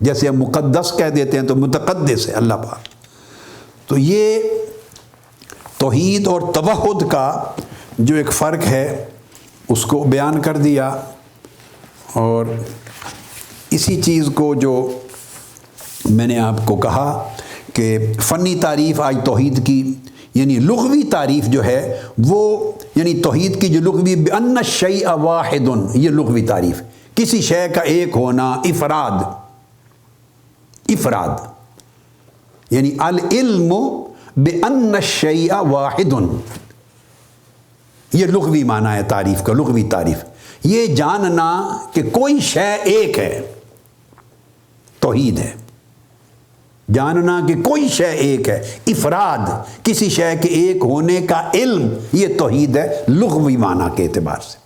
جیسے ہم مقدس کہہ دیتے ہیں تو متقدس ہے اللہ پاک. تو یہ توحید اور توحد کا جو ایک فرق ہے اس کو بیان کر دیا. اور اسی چیز کو جو میں نے آپ کو کہا کہ فنی تعریف آج توحید کی، یعنی لغوی تعریف جو ہے وہ، یعنی توحید کی جو لغوی بأن الشیء واحد، یہ لغوی تعریف، کسی شے کا ایک ہونا، افراد. افراد یعنی العلم بأن الشیء واحد، یہ لغوی معنی ہے تعریف کا، لغوی تعریف، یہ جاننا کہ کوئی شے ایک ہے، توحید ہے، جاننا کہ کوئی شے ایک ہے، افراد کسی شے کے ایک ہونے کا علم، یہ توحید ہے لغوی معنی کے اعتبار سے۔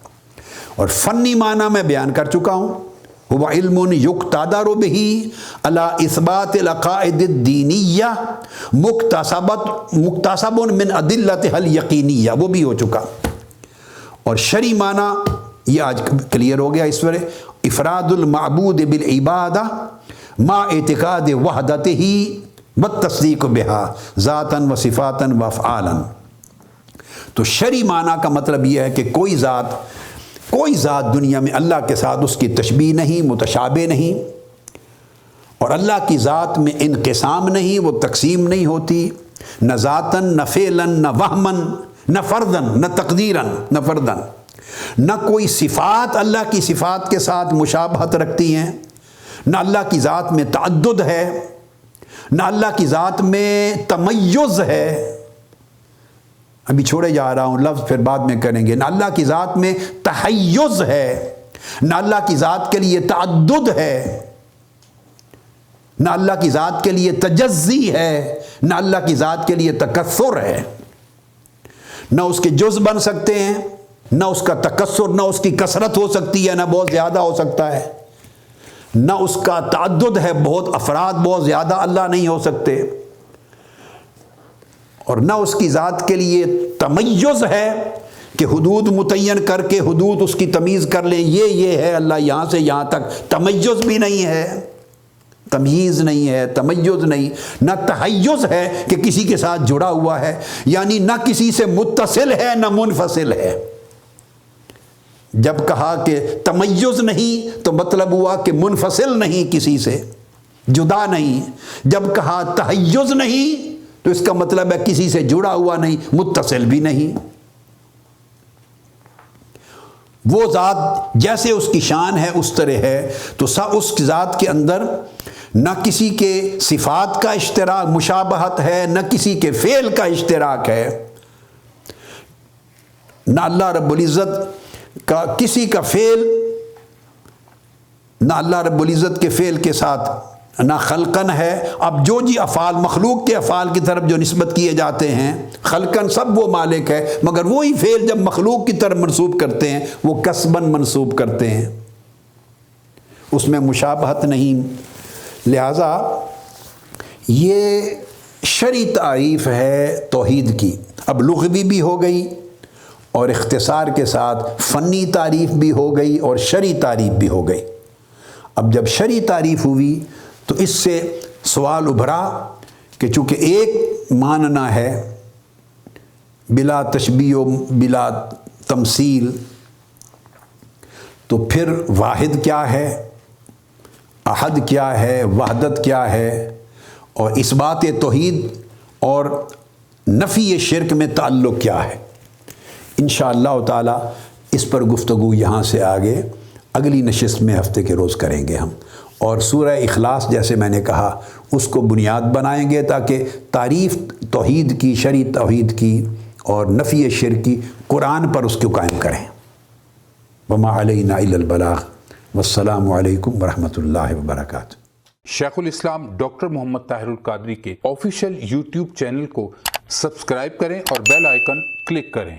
اور فنی معنی میں بیان کر چکا ہوں، هو علم یقتدر به على اثبات العقائد الدینیہ مکتسب من ادلتها الیقینیہ، وہ بھی ہو چکا۔ اور شرعی معنی یہ آج کلیئر ہو گیا اس وقت، افراد المعبود بالعبادہ مع اعتقاد وحدتہ والتصدیق بها ذاتا و صفاتا و افعالا۔ تو شرعی معنی کا مطلب یہ ہے کہ کوئی ذات دنیا میں اللہ کے ساتھ اس کی تشبیہ نہیں، متشابہ نہیں، اور اللہ کی ذات میں انقسام نہیں، وہ تقسیم نہیں ہوتی، نہ ذاتاً نہ فعلاً نہ وہماً نہ فرداً نہ تقدیراً نہ فرداً، نہ کوئی صفات اللہ کی صفات کے ساتھ مشابہت رکھتی ہیں، نہ اللہ کی ذات میں تعدد ہے، نہ اللہ کی ذات میں تمیز ہے، ابھی چھوڑے جا رہا ہوں لفظ پھر بعد میں کریں گے، نہ اللہ کی ذات میں تحیز ہے، نہ اللہ کی ذات کے لیے تعدد ہے، نہ اللہ کی ذات کے لیے تجزی ہے، نہ اللہ کی ذات کے لیے تکثر ہے، نہ اس کے جز بن سکتے ہیں، نہ اس کا تکثر، نہ اس کی کثرت ہو سکتی ہے، نہ بہت زیادہ ہو سکتا ہے، نہ اس کا تعدد ہے، بہت افراد بہت زیادہ اللہ نہیں ہو سکتے، اور نہ اس کی ذات کے لیے تمیز ہے کہ حدود متعین کر کے حدود اس کی تمیز کر لیں، یہ ہے اللہ یہاں سے یہاں تک، تمیز بھی نہیں ہے، تمیز نہیں ہے، تمیز نہیں، نہ تحیز ہے کہ کسی کے ساتھ جڑا ہوا ہے، یعنی نہ کسی سے متصل ہے نہ منفصل ہے۔ جب کہا کہ تمیز نہیں تو مطلب ہوا کہ منفصل نہیں، کسی سے جدا نہیں، جب کہا تحیز نہیں تو اس کا مطلب ہے کسی سے جڑا ہوا نہیں، متصل بھی نہیں۔ وہ ذات جیسے اس کی شان ہے اس طرح ہے، تو اس ذات کے اندر نہ کسی کے صفات کا اشتراک مشابہت ہے، نہ کسی کے فعل کا اشتراک ہے، نہ اللہ رب العزت کا کسی کا فعل، نہ اللہ رب العزت کے فعل کے ساتھ نہ خلقن ہے۔ اب جو افعال مخلوق کے افعال کی طرف جو نسبت کیے جاتے ہیں، خلقن سب وہ مالک ہے، مگر وہی فعل جب مخلوق کی طرف منسوب کرتے ہیں وہ کسبن منسوب کرتے ہیں، اس میں مشابہت نہیں۔ لہذا یہ شرعی تعریف ہے توحید کی۔ اب لغوی بھی ہو گئی اور اختصار کے ساتھ فنی تعریف بھی ہو گئی اور شرعی تعریف بھی ہو گئی۔ اب جب شرعی تعریف ہوئی تو اس سے سوال ابھرا کہ چونکہ ایک ماننا ہے بلا تشبیہ و بلا تمثیل، تو پھر واحد کیا ہے، احد کیا ہے، وحدت کیا ہے، اور اثبات توحید اور نفی شرک میں تعلق کیا ہے۔ انشاءاللہ تعالی اس پر گفتگو یہاں سے آگے اگلی نشست میں ہفتے کے روز کریں گے ہم، اور سورہ اخلاص جیسے میں نے کہا اس کو بنیاد بنائیں گے تاکہ تعریف توحید کی، شرعی توحید کی اور نفی شرک کی قرآن پر اس کو قائم کریں۔ وما علینا الا البلاغ، والسلام علیکم ورحمۃ اللہ وبرکاتہ۔ شیخ الاسلام ڈاکٹر محمد طاہر القادری کے آفیشیل یوٹیوب چینل کو سبسکرائب کریں اور بیل آئیکن کلک کریں۔